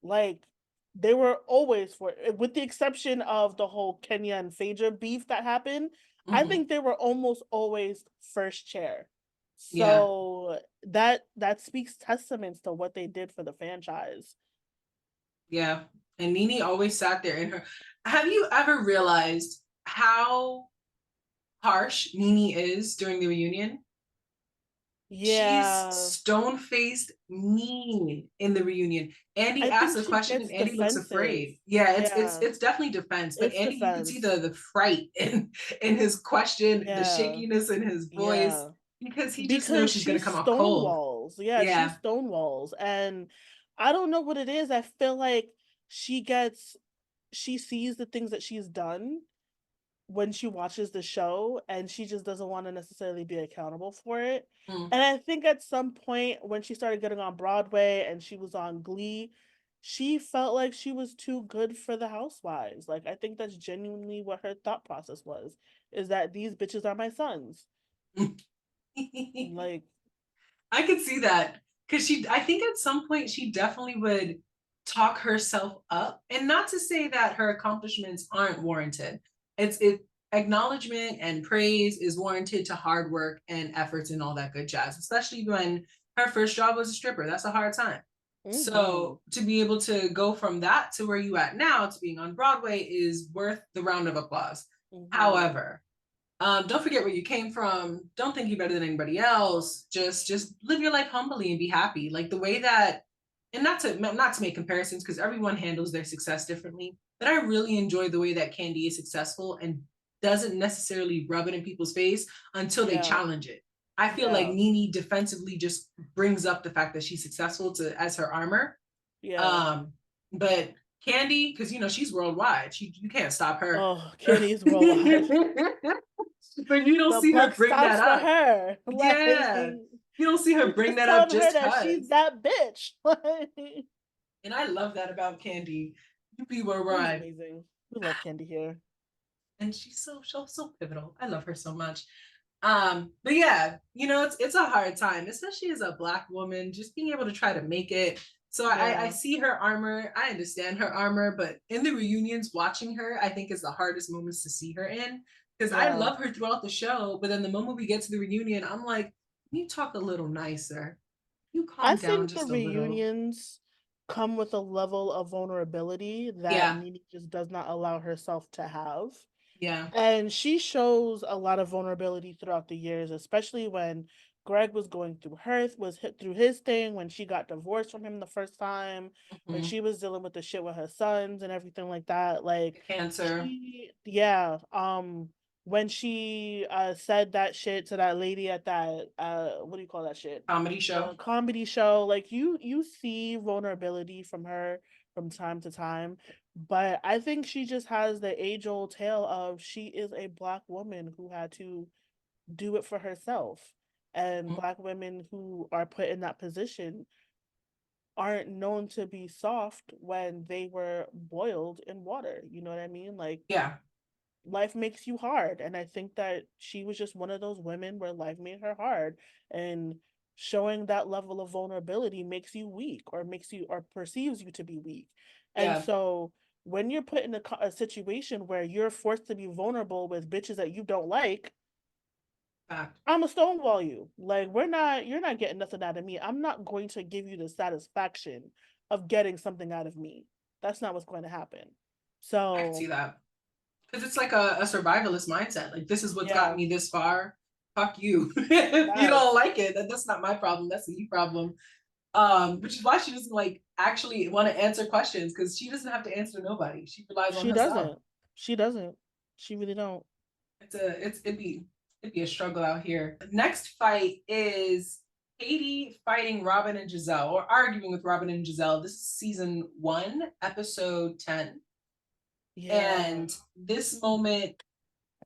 Like, they were always for, with the exception of the whole Kenya and Phaedra beef that happened. I Mhm. think they were almost always first chair. Yeah. So that speaks testaments to what they did for the franchise. Yeah. And Nene always sat there in her. Have you ever realized how harsh Nene is during the reunion? She's Yeah. stone-faced mean in the reunion. Andy I asks think a she question and gets Andy looks defensive. afraid. Yeah, it's Yeah, it's definitely defense, but it's Andy, you could see defense. the fright in his question, the Yeah, shakiness in his voice, yeah. because he just knows Because she's she gonna come off cold. stonewalls. Yeah, she Yeah. stonewalls. And I don't know what it is. I feel like she sees the things that she's done when she watches the show, and she just doesn't want to necessarily be accountable for it. Mm. And I think at some point when she started getting on Broadway and she was on Glee, she felt like she was too good for the housewives. Like, I think that's genuinely what her thought process was, is that these bitches are my sons. Like, I could see that because I think at some point she definitely would talk herself up, and not to say that her accomplishments aren't warranted. It acknowledgement and praise is warranted to hard work and efforts and all that good jazz, especially when her first job was a stripper. That's a hard time. mm-hmm, So to be able to go from that to where you at now to being on Broadway is worth the round of applause. mm-hmm, However, don't forget where you came from. Don't think you're better than anybody else. Just live your life humbly and be happy. Like the way that, and not to make comparisons because everyone handles their success differently. But I really enjoy the way that Candy is successful and doesn't necessarily rub it in people's face until they yeah, challenge it. I feel like yeah, Nene defensively just brings up the fact that she's successful to as her armor. yeah. Um, but Candy, because she's worldwide. You can't stop her. Oh, Kenny's worldwide. But you don't The see her buck bring that stops for up. her. Like, Yeah. You don't see her he's bring just that up telling her just that she's cause. that bitch. Like, And I love that about Candy. You be where we're she's at. amazing. We love Candy here. And she's so pivotal. I love her so much. But yeah, it's a hard time, especially as a Black woman, just being able to try to make it. So I Yeah, see her armor, I understand her armor, but in the reunions, watching her, I think is the hardest moments to see her in. Because I yeah. love her throughout the show, but then the moment we get to the reunion, I'm like, can you talk a little nicer? Can you I calm down think the just a little? reunions come with a level of vulnerability that Yeah, Nene just does not allow herself to have. yeah. And she shows a lot of vulnerability throughout the years, especially when Greg was going through was hit through his thing, when she got divorced from him the first time, when Mhm. she was dealing with the shit with her sons and everything like that. Like, The cancer yeah, when she said that shit to that lady at that what do you call that shit? comedy show. The comedy show. Like, you see vulnerability from her from time to time, but I think she just has the age old tale of she is a Black woman who had to do it for herself. And Mhm. Black women who are put in that position aren't known to be soft when they were boiled in water. You know what I mean? Like, Yeah, life makes you hard. And I think that she was just one of those women where life made her hard. And showing that level of vulnerability makes you weak, or makes you, or perceives you to be weak. And yeah. so when you're put in a situation where you're forced to be vulnerable with bitches that you don't like, Fact. I'm a stonewall you. Like, you're not getting nothing out of me. I'm not going to give you the satisfaction of getting something out of me. That's not what's going to happen. I can see So, that. Because it's like a survivalist mindset. Like, this is what's gotten yeah, me this far. Fuck you. If you don't yes. like it, that's not my problem. That's a you problem. Which is why she doesn't like actually want to answer questions because she doesn't have to answer to nobody. She relies on She herself. doesn't. She doesn't. She really don't. It'd be a struggle out here. The next fight is Katie fighting Robin and Gizelle, or arguing with Robin and Gizelle. This is season 1, episode 10. Yeah. And this moment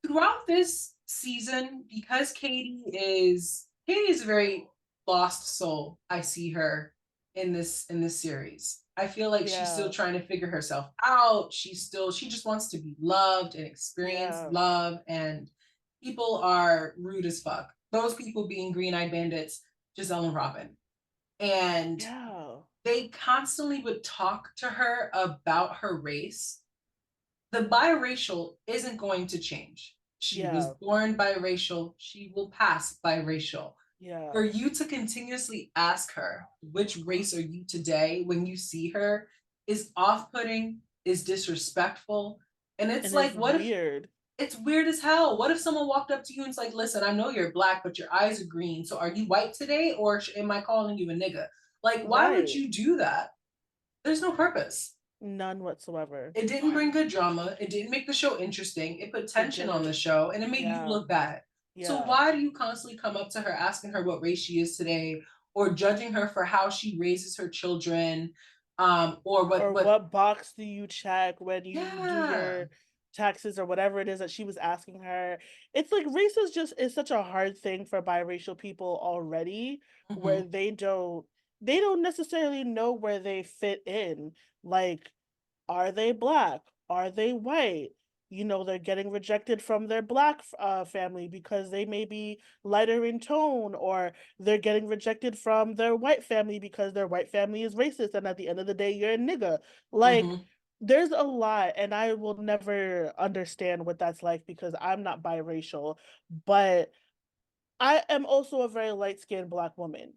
throughout this season, because Katie is a very lost soul. I see her in this series. I feel like she's still Yeah. trying to figure herself out. She just wants to be loved and experience Yeah. love, and people are rude as fuck. Those people being Green Eyed Bandits, Giselle and Robin. And Yeah. they constantly would talk to her about her race. The biracial isn't going to change. She was Yeah. born biracial. She will pass biracial. Yeah. For you to continuously ask her, which race are you today when you see her? is off-putting, is disrespectful. And it's And like, it's what if weird. it's weird as hell? What if someone walked up to you and it's like, listen, I know you're black, but your eyes are green. So are you white today or am I calling you a nigga? Like, why would Right. you do that? There's no purpose. None whatsoever. It didn't bring good drama. It didn't make the show interesting. It put It tension on the didn't. show and it made you Yeah. look bad. So Yeah. why do you constantly come up to her asking her what race she is today or judging her for how she raises her children? Or Or what what box do you check when you do yeah. your taxes or whatever it is that she was asking her? It's like race is such a hard thing for biracial people already, where Hmm. they don't necessarily know where they fit in. Like, are they black? Are they white? You know, they're getting rejected from their black family because they may be lighter in tone, or they're getting rejected from their white family because their white family is racist. And at the end of the day, you're a nigga. Like, Hmm. there's a lot, and I will never understand what that's like because I'm not biracial, but I am also a very light skinned black woman.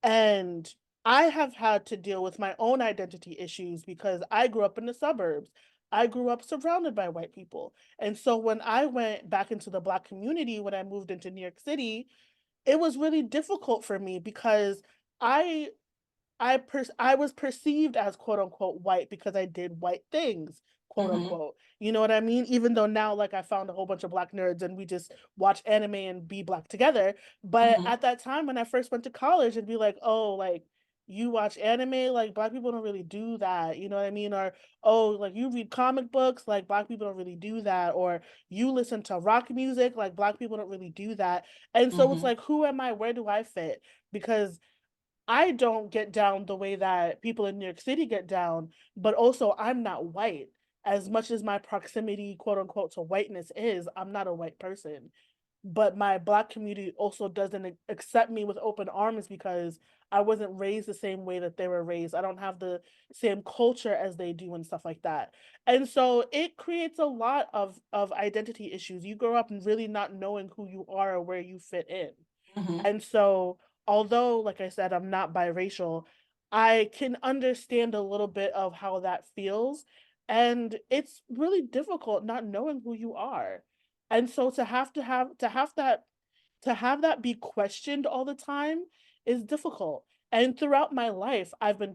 And I have had to deal with my own identity issues because I grew up in the suburbs. I grew up surrounded by white people. And so when I went back into the black community when I moved into New York City, it was really difficult for me because I I was perceived as quote unquote white because I did white things, quote Hmm. unquote. You know what I mean? Even though now like I found a whole bunch of black nerds and we just watch anime and be black together. But Hmm. at that time when I first went to college, it'd be like, oh, like you watch anime, like black people don't really do that. You know what I mean? Or oh, like you read comic books, like black people don't really do that. Or you listen to rock music, like black people don't really do that. And so it's Hmm. like, who am I? Where do I fit? Because I don't get down the way that people in New York City get down, but also I'm not white. As much as my proximity, quote unquote, to whiteness is, I'm not a white person. But my black community also doesn't accept me with open arms because I wasn't raised the same way that they were raised. I don't have the same culture as they do and stuff like that. And so it creates a lot of identity issues. You grow up really not knowing who you are or where you fit in. Hmm. And so, although, like I said, I'm not biracial, I can understand a little bit of how that feels. And it's really difficult not knowing who you are. And so to have that be questioned all the time is difficult. And throughout my life,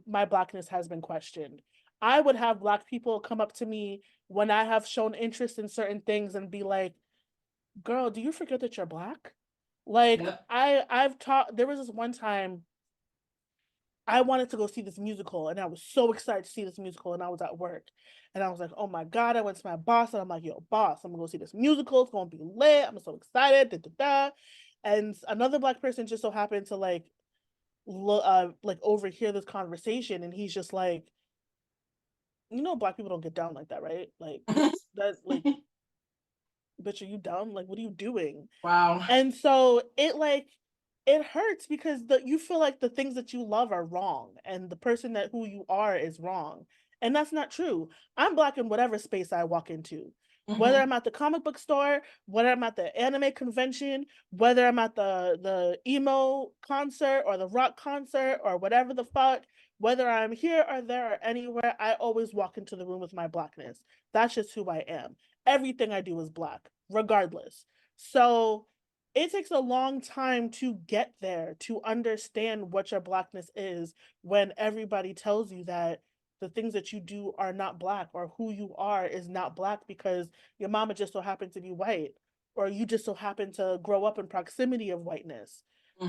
my blackness has been questioned. I would have black people come up to me when I have shown interest in certain things and be like, girl, do you forget that you're black? Like Yep. I've taught there was this one time I wanted to go see this musical and I was so excited to see this musical and I was at work. And I was like, oh my God, I went to my boss and I'm like, yo, boss, I'm gonna go see this musical. It's gonna be lit. I'm so excited. Da, da, da. And another black person just so happened to like overhear this conversation and he's just like, you know, black people don't get down like that, right? Like that like, bitch, are you dumb? Like, what are you doing? Wow. And so it hurts because you feel like the things that you love are wrong and the person that who you are is wrong. And that's not true. I'm black in whatever space I walk into. Whether Hmm. I'm at the comic book store, whether I'm at the anime convention, whether I'm at the emo concert or the rock concert or whatever the fuck, whether I'm here or there or anywhere, I always walk into the room with my blackness. That's just who I am. Everything I do is black, regardless. So it takes a long time to get there to understand what your blackness is when everybody tells you that the things that you do are not black or who you are is not black because your mama just so happened to be white or you just so happen to grow up in proximity of whiteness.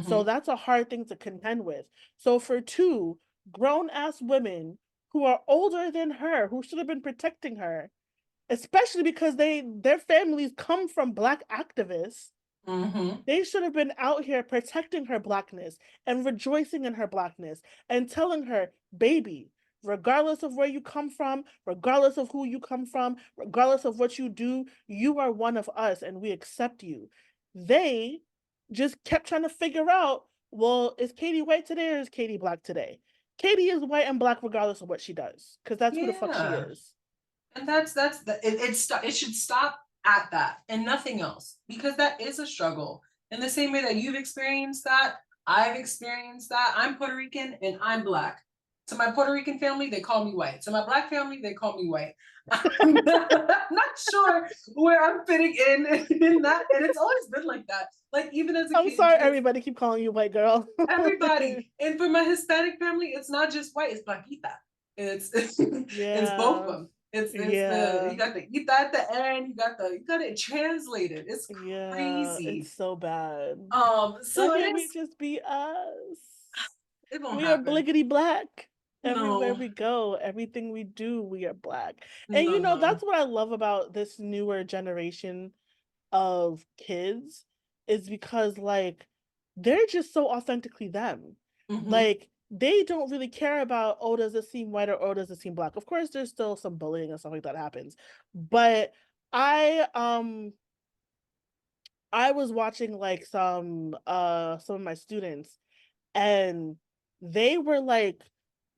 So Hmm. that's a hard thing to contend with. So for two grown ass women who are older than her, who should have been protecting her, especially because their families come from black activists, Hmm. they should have been out here protecting her blackness and rejoicing in her blackness and telling her, baby, regardless of where you come from, regardless of who you come from, regardless of what you do, you are one of us and we accept you. They just kept trying to figure out, well, is Katie white today or is Katie black today? Katie is white and black regardless of what she does, because that's who the fuck she Yeah. is. And that's the it should stop at that and nothing else because that is a struggle. In the same way that you've experienced that, I've experienced that. I'm Puerto Rican and I'm black. To my Puerto Rican family, they call me white. To my Black family, they call me white. I'm not sure where I'm fitting in that, and it's always been like that. Like even as a I'm kid, sorry, everybody keep calling you white girl. everybody. And for my Hispanic family, it's not just white; it's blanquita. It's both of Yeah. them. It's the Yeah. you got the ita at the end. You got it translated. It's Yeah. It's crazy. so bad. Why So it can't we is. just be us? It won't We are happen. bliggity black. Everywhere No, we go, everything we do, we are black. And no, that's no. what I love about this newer generation of kids is because like they're just so authentically them. Mm-hmm. Like they don't really care about, oh, does it seem white or oh, does it seem black? Of course there's still some bullying and stuff like that happens. But I was watching like some of my students and they were like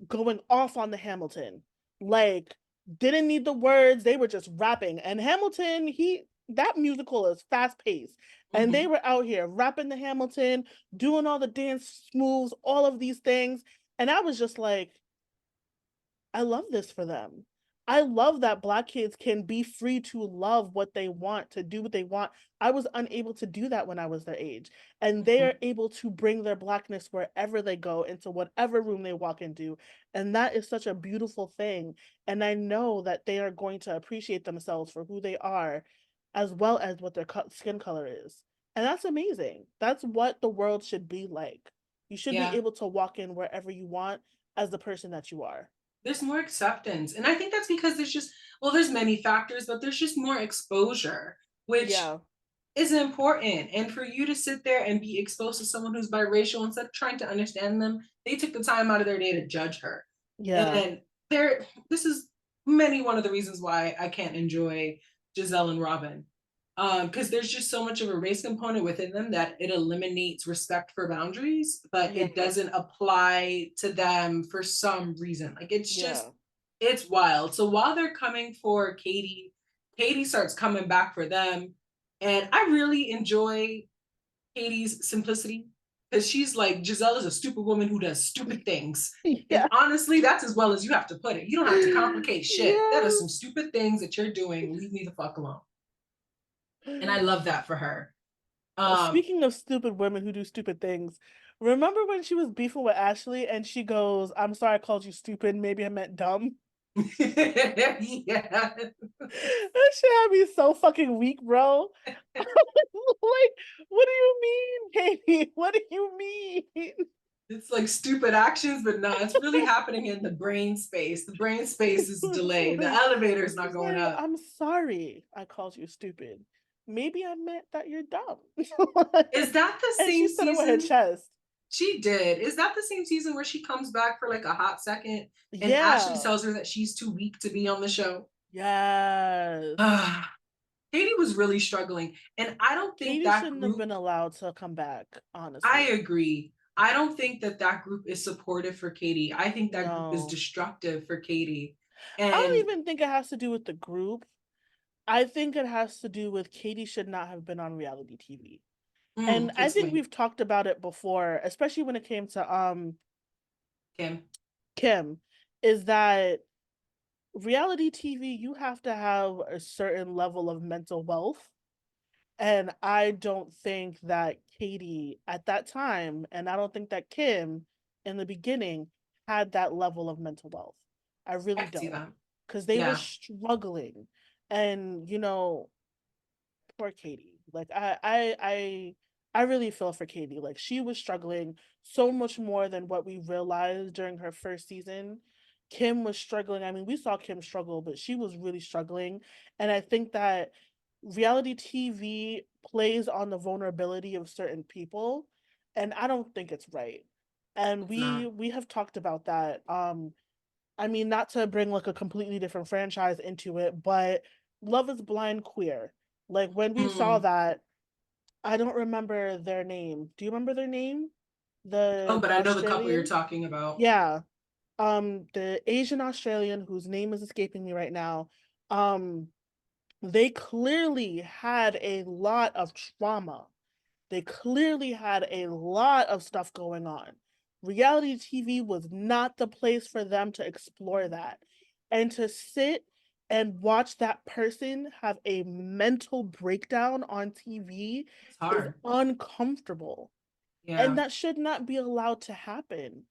going off on the Hamilton. Like didn't need the words, they were just rapping. And Hamilton, he that musical is fast paced. And they Mm-hmm. were out here rapping the Hamilton, doing all the dance moves, all of these things. And I was just like, I love this for them. I love that Black kids can be free to love what they want, to do what they want. I was unable to do that when I was their age. And they Mm-hmm. are able to bring their Blackness wherever they go, into whatever room they walk into. And that is such a beautiful thing. And I know that they are going to appreciate themselves for who they are, as well as what their skin color is. And that's amazing. That's what the world should be like. You should be Yeah. able to walk in wherever you want as the person that you are. There's more acceptance. And I think that's because there's many factors, but there's just more exposure, which Yeah. is important. And for you to sit there and be exposed to someone who's biracial instead of trying to understand them, they took the time out of their day to judge her. Yeah. And this is one of the reasons why I can't enjoy Gizelle and Robin. Because there's just so much of a race component within them that it eliminates respect for boundaries, but Yeah. it doesn't apply to them for some reason. Like Yeah. it's wild. So while they're coming for Katie, Katie starts coming back for them. And I really enjoy Katie's simplicity because she's like, Gizelle is a stupid woman who does stupid things. And Yeah. honestly, that's as well as you have to put it. You don't have to complicate shit. That are Yeah. some stupid things that you're doing. Leave me the fuck alone. And I love that for her. Um, Speaking of stupid women who do stupid things, remember when she was beefing with Ashley and she goes, "I'm sorry I called you stupid. Maybe I meant dumb." yeah. That shit had me so fucking weak, bro. Like, what do you mean, Katie? What do you mean? It's like stupid actions, but no, it's really happening in the brain space. The brain space is delayed. The elevator is not She's going like, up. "I'm sorry I called you stupid. Maybe I meant that you're dumb." Is that the And she same said it with her season? chest. She did. Is that the same season where she comes back for like a hot second and Ashley Yeah. tells her that she's too weak to be on the show? Yes. Ah, Katie was really struggling. And I don't think Katie that shouldn't have group, been allowed to come back, I honestly. agree. I don't think that group is supportive for Katie. I think that group is No. destructive for Katie. I don't And even think it has to do with the group. I think it has to do with Katie should not have been on reality TV. And I think explain, we've talked about it before, especially when it came to Kim. Kim, is that reality TV, you have to have a certain level of mental wealth. And I don't think that Katie at that time, and I don't think that Kim in the beginning had that level of mental wealth. I I really can see don't. that. Because they were Yeah, struggling. And, poor Katie. Like I really feel for Katie. Like she was struggling so much more than what we realized during her first season. Kim was struggling. I mean, we saw Kim struggle, but she was really struggling. And I think that reality TV plays on the vulnerability of certain people, and I don't think it's right. And it's we not. we have talked about that. I mean, not to bring like a completely different franchise into it, but Love is Blind Queer. Like when we saw Mm. that, I don't remember their name. Do you remember their name? Oh, The but I know the couple you're Australian? talking about. Yeah. The Asian Australian whose name is escaping me right now. Um, they clearly had a lot of trauma. They clearly had a lot of stuff going on. Reality TV was not the place for them to explore that. And to sit and watch that person have a mental breakdown on TV It's is hard. uncomfortable. And Yeah. that should not be allowed to happen.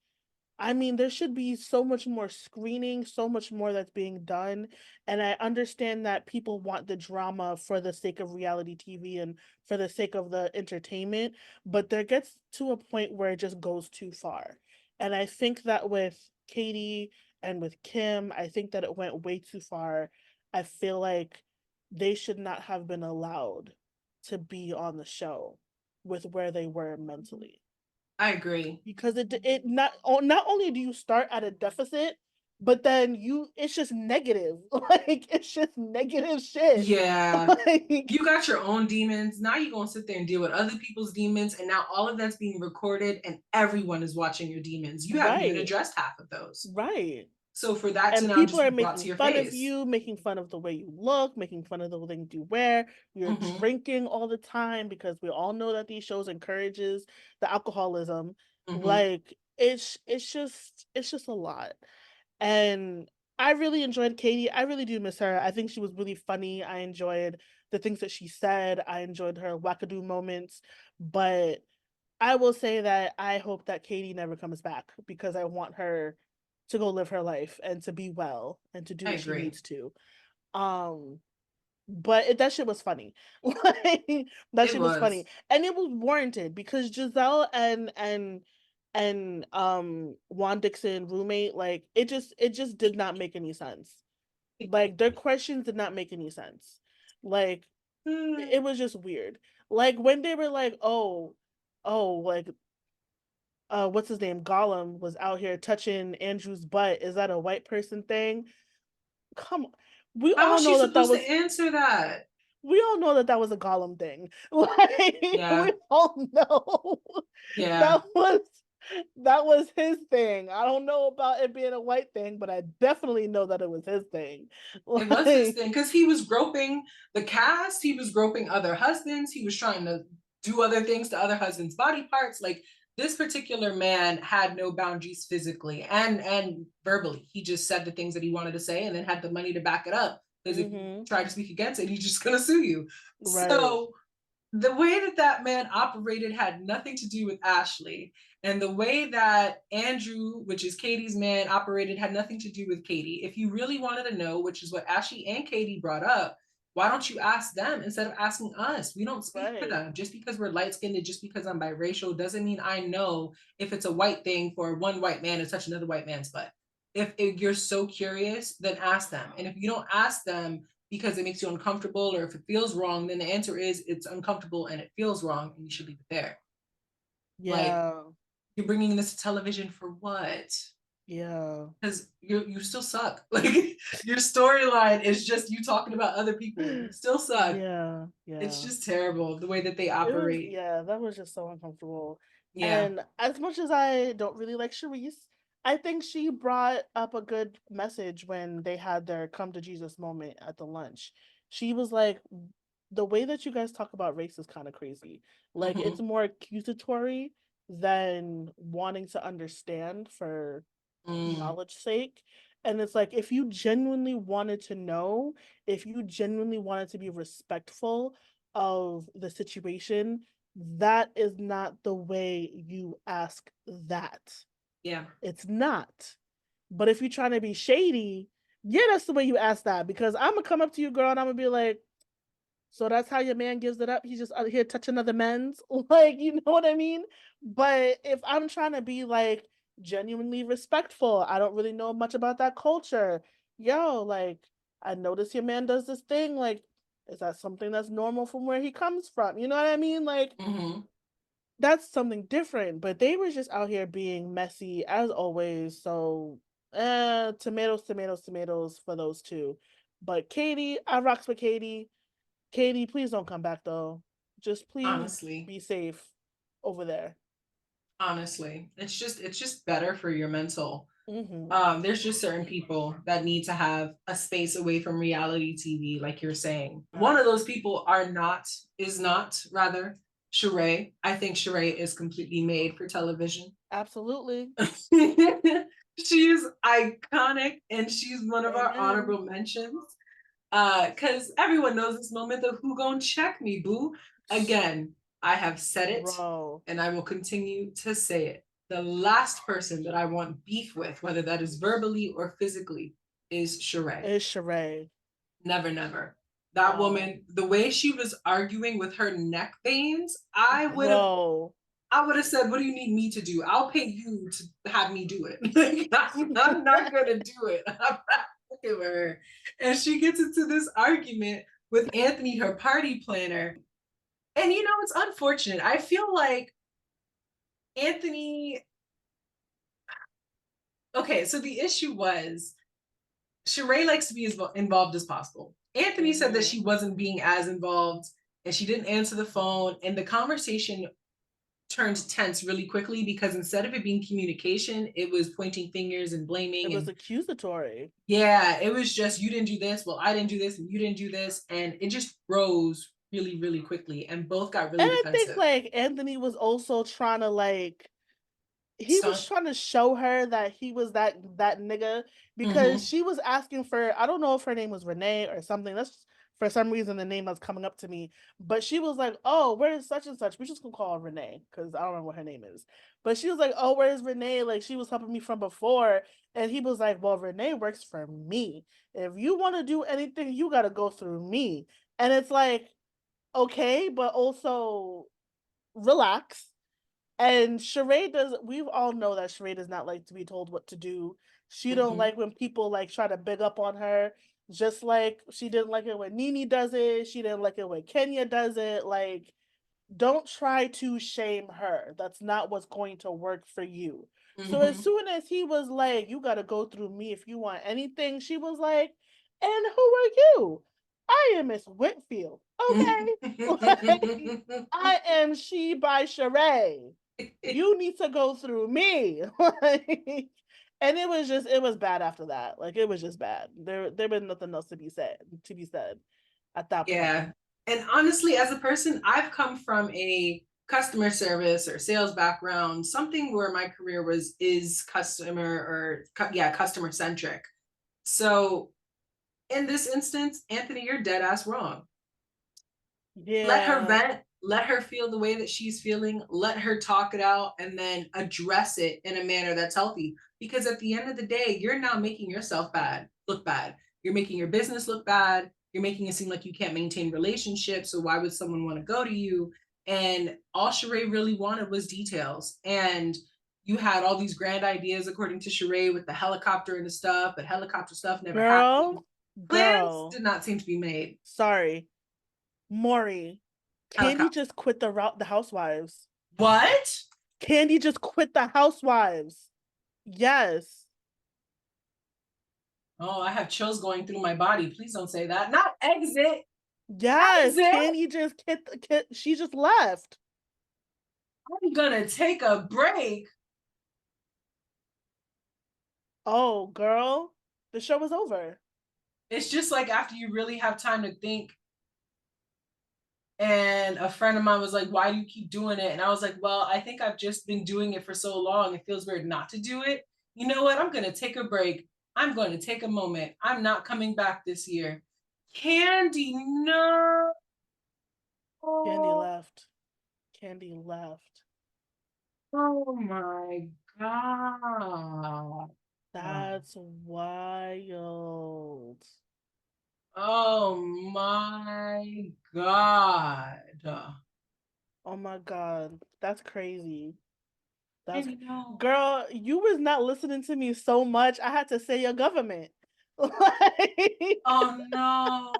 I mean, there should be so much more screening, so much more that's being done. And I understand that people want the drama for the sake of reality TV and for the sake of the entertainment, but there gets to a point where it just goes too far. And I think that with Katie and with Kim, I think that it went way too far. I feel like they should not have been allowed to be on the show with where they were mentally, I agree. because it not only do you start at a deficit, but then it's just negative. Like it's just negative shit. Yeah. Like You got your own demons. Now you're gonna sit there and deal with other people's demons, and now all of that's being recorded, and everyone is watching your demons. You haven't even right, addressed half of those. right. So for that to And now people just are be brought to making your fun of face. you, making fun of the way you look, making fun of the things you wear. You're Hmm. drinking all the time because we all know that these shows encourages the alcoholism. Hmm. Like it's just a lot. And I really enjoyed Katie. I really do miss her. I think she was really funny. I enjoyed the things that she said. I enjoyed her wackadoo moments. But I will say that I hope that Katie never comes back, because I want her to go live her life and to be well and to do I what she agree. needs to. Um, but that shit was funny. Like that It shit was funny, was. and it was warranted because Giselle and Juan Dixon roommate, like it just did not make any sense. Like their questions did not make any sense. Like it was just weird. Like when they were like, like what's his name? Gollum was out here touching Andrew's butt. Is that a white person thing? Come on. We How all is she know that that supposed to was answer that? we all know that that was a Gollum thing. Like Yeah. we all know Yeah. that was that was his thing. I don't know about it being a white thing, but I definitely know that it was his thing. It was his Like thing because he was groping the cast, he was groping other husbands, he was trying to do other things to other husbands' body parts. Like this particular man had no boundaries physically and verbally. He just said the things that he wanted to say and then had the money to back it up. Because if you mhm. try to speak against it, he's just gonna sue you. Right. So the way that that man operated had nothing to do with Ashley. And the way that Andrew, which is Katie's man, operated had nothing to do with Katie. If you really wanted to know, which is what Ashley and Katie brought up, why don't you ask them instead of asking us? We don't speak for Right. them. Just because we're light skinned and just because I'm biracial doesn't mean I know if it's a white thing for one white man to touch another white man's butt. If you're so curious, then ask them. And if you don't ask them, because it makes you uncomfortable or if it feels wrong, then the answer is it's uncomfortable and it feels wrong and you should leave it there. Like Yeah. you're bringing this to television for what? Yeah. Because you still suck. Like your storyline is just you talking about other people. You still suck. Yeah. It's Yeah. just terrible the way that they It was, operate. yeah, that was just so uncomfortable. Yeah. And as much as I don't really like Charisse, I think she brought up a good message when they had their come to Jesus moment at the lunch. She was like, the way that you guys talk about race is kind of crazy. Like it's Hmm. more accusatory than wanting to understand for Mm. knowledge sake. And it's like if you genuinely wanted to know, if you genuinely wanted to be respectful of the situation, that is not the way you ask that. Yeah. It's not. But if you're trying to be shady, yeah, that's the way you ask that. Because I'm gonna come up to you, girl, and I'm gonna be like, so that's how your man gives it up. He's just out here touching other men's. Like, you know what I mean? But if I'm trying to be like genuinely respectful, I don't really know much about that culture. Yo, like, I notice your man does this thing. Like, is that something that's normal from where he comes from? You know what I mean? Like, Hmm. that's something different. But they were just out here being messy as always. So, tomatoes, tomatoes, tomatoes for those two. But Katie, I rocks with Katie. Katie, please don't come back though. Just please Honestly. be safe over there. Honestly. It's just better for your mental. Mm-hmm. There's just certain people that need to have a space away from reality TV, like you're saying. One of those people is not rather Sheree. I think Sheree is completely made for television. Absolutely. She's iconic and she's one of our Amen. honorable mentions. Because everyone knows this moment of who gonna check me, boo. Again, I have said it Bro. and I will continue to say it. The last person that I want beef with, whether that is verbally or physically, is Sheree. It's Sheree. Never, never. That No. woman, the way she was arguing with her neck veins, Bro. I would have said, "What do you need me to do? I'll pay you to have me do it. Like, I'm not gonna do it. I'm not fucking with her." And she gets into this argument with Anthony, her party planner. And you know, it's unfortunate. I feel like Anthony. Okay, so the issue was Sheree likes to be as involved as possible. Anthony said that Mm-hmm. she wasn't being as involved and she didn't answer the phone. And the conversation turned tense really quickly because instead of it being communication, it was pointing fingers and It blaming. was And accusatory. yeah, it was just, you didn't do this. Well, I didn't do this and you didn't do this. And it just rose really, really quickly. And both got And really I think defensive. like Anthony was also trying to like he was Stunt. trying to show her that he was that nigga because Mm-hmm. she was asking for, I don't know if her name was Renee or something. That's for some reason the name that's coming up to me. But she was like, "Oh, where is such and such?" We just gonna call her Renee because I don't remember what her name is. But she was like, "Oh, where is Renee?" Like she was helping me from before, and he was like, "Well, Renee works for me. If you want to do anything, you got to go through me." And it's like, okay, but also relax. And Sheree does. We all know that Sheree does not like to be told what to do. She don't Mm-hmm. like when people like try to big up on her. Just like she didn't like it when Nene does it. She didn't like it when Kenya does it. Like, don't try to shame her. That's not what's going to work for you. So as Mm-hmm. soon as he was like, "You got to go through me if you want anything," she was like, "And who are you? I am Miss Whitfield. Okay, like I am she by Sheree. You need to go through me." Like, and it was bad after that. Like it was just bad. There was nothing else to be said at that point. Yeah. And honestly, as a person, I've come from a customer service or sales background, something where my career was is customer or yeah, customer centric. So in this instance, Anthony, you're dead ass wrong. Let her Yeah. vent, let her feel the way that she's feeling, let her talk it out, and then address it in a manner that's healthy. Because at the end of the day, you're now making yourself look bad. You're making your business look bad. You're making it seem like you can't maintain relationships. So why would someone want to go to you? And all Sheree really wanted was details. And you had all these grand ideas, according to Sheree, with the helicopter and the stuff, but helicopter stuff never happened. Girl, Plans girl. did not seem to be made. Sorry. Maury. Candy Helicopter. just quit the housewives. What? Candy just quit the housewives. Yes. Oh, I have chills going through my body. Please don't say that. Not exit. Yes. Exit. Candy just she just left. I'm gonna take a break. Oh, girl. The show is over. It's just like after you really have time to think. And a friend of mine was like, "Why do you keep doing it?" And I was like, "Well, I think I've just been doing it for so long. It feels weird not to do it. You know what? I'm gonna take a break. I'm going to take a moment. I'm not coming back this year." Candy, no. Candy left. Candy left. Oh my God. That's wild. Oh my God. Oh my God. That's crazy. And That's you know, girl, you was not listening to me so much. I had to say your government. Like oh no.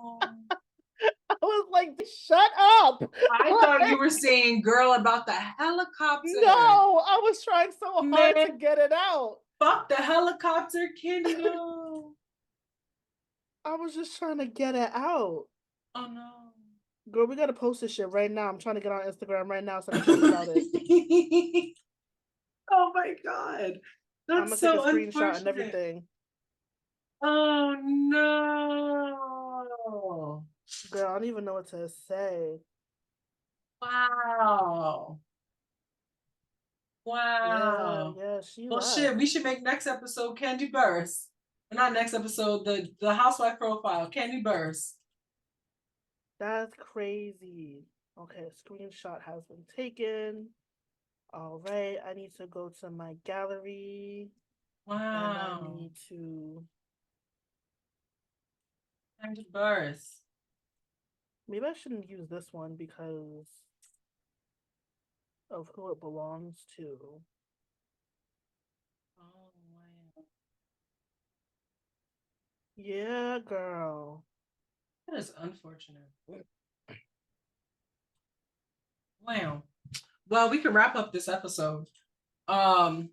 I was like, shut up. I thought you Like, were saying girl about the helicopter. no, I was trying so hard Man, to get it out. fuck the helicopter, Candy. No. I was just trying to get it out. Oh no. Girl, we gotta post this shit right now. I'm trying to get on Instagram right now so I can post about it. Oh my God. I'm That's gonna take a so screenshot and unfortunate. everything. Oh no. Girl, I don't even know what to say. Wow. Yeah, Wow. yeah, she Well, left. shit, we should make next episode Candy Burst. Not next episode, the housewife profile, Candy Burst. That's crazy. Okay, a screenshot has been taken. All right, I need to go to my gallery and I Wow. need to. Candy Burst. Maybe I shouldn't use this one because of who it belongs to. Oh, wow. Yeah, girl. That is unfortunate. Wow. Well, we can wrap up this episode. Um,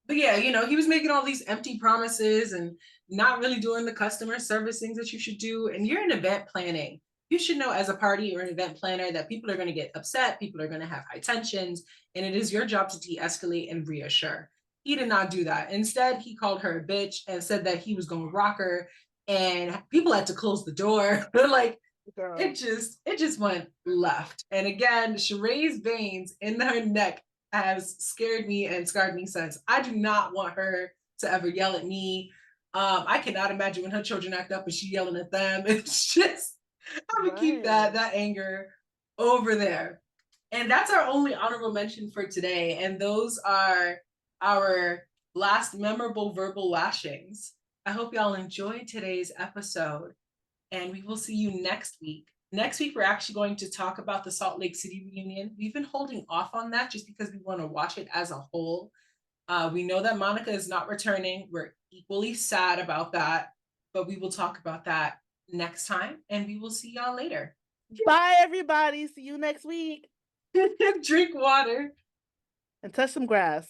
but yeah, he was making all these empty promises and not really doing the customer service things that you should do. And you're in event planning. You should know as a party or an event planner that people are going to get upset, people are going to have high tensions, and it is your job to de-escalate and reassure. He did not do that. Instead, he called her a bitch and said that he was going to rock her, and people had to close the door. Like, Girl. it just went left. And again, Sheree's veins in her neck has scared me and scarred me since. I do not want her to ever yell at me. I cannot imagine when her children act up and she yelling at them. It's just, I would keep that Right. anger over there. And that's our only honorable mention for today. And those are our last memorable verbal lashings. I hope y'all enjoyed today's episode, and we will see you next week. Next week, we're actually going to talk about the Salt Lake City reunion. We've been holding off on that just because we want to watch it as a whole. We know that Monica is not returning. We're equally sad about that, but we will talk about that next time, and we will see y'all later. Bye, everybody. See you next week. Drink water and touch some grass.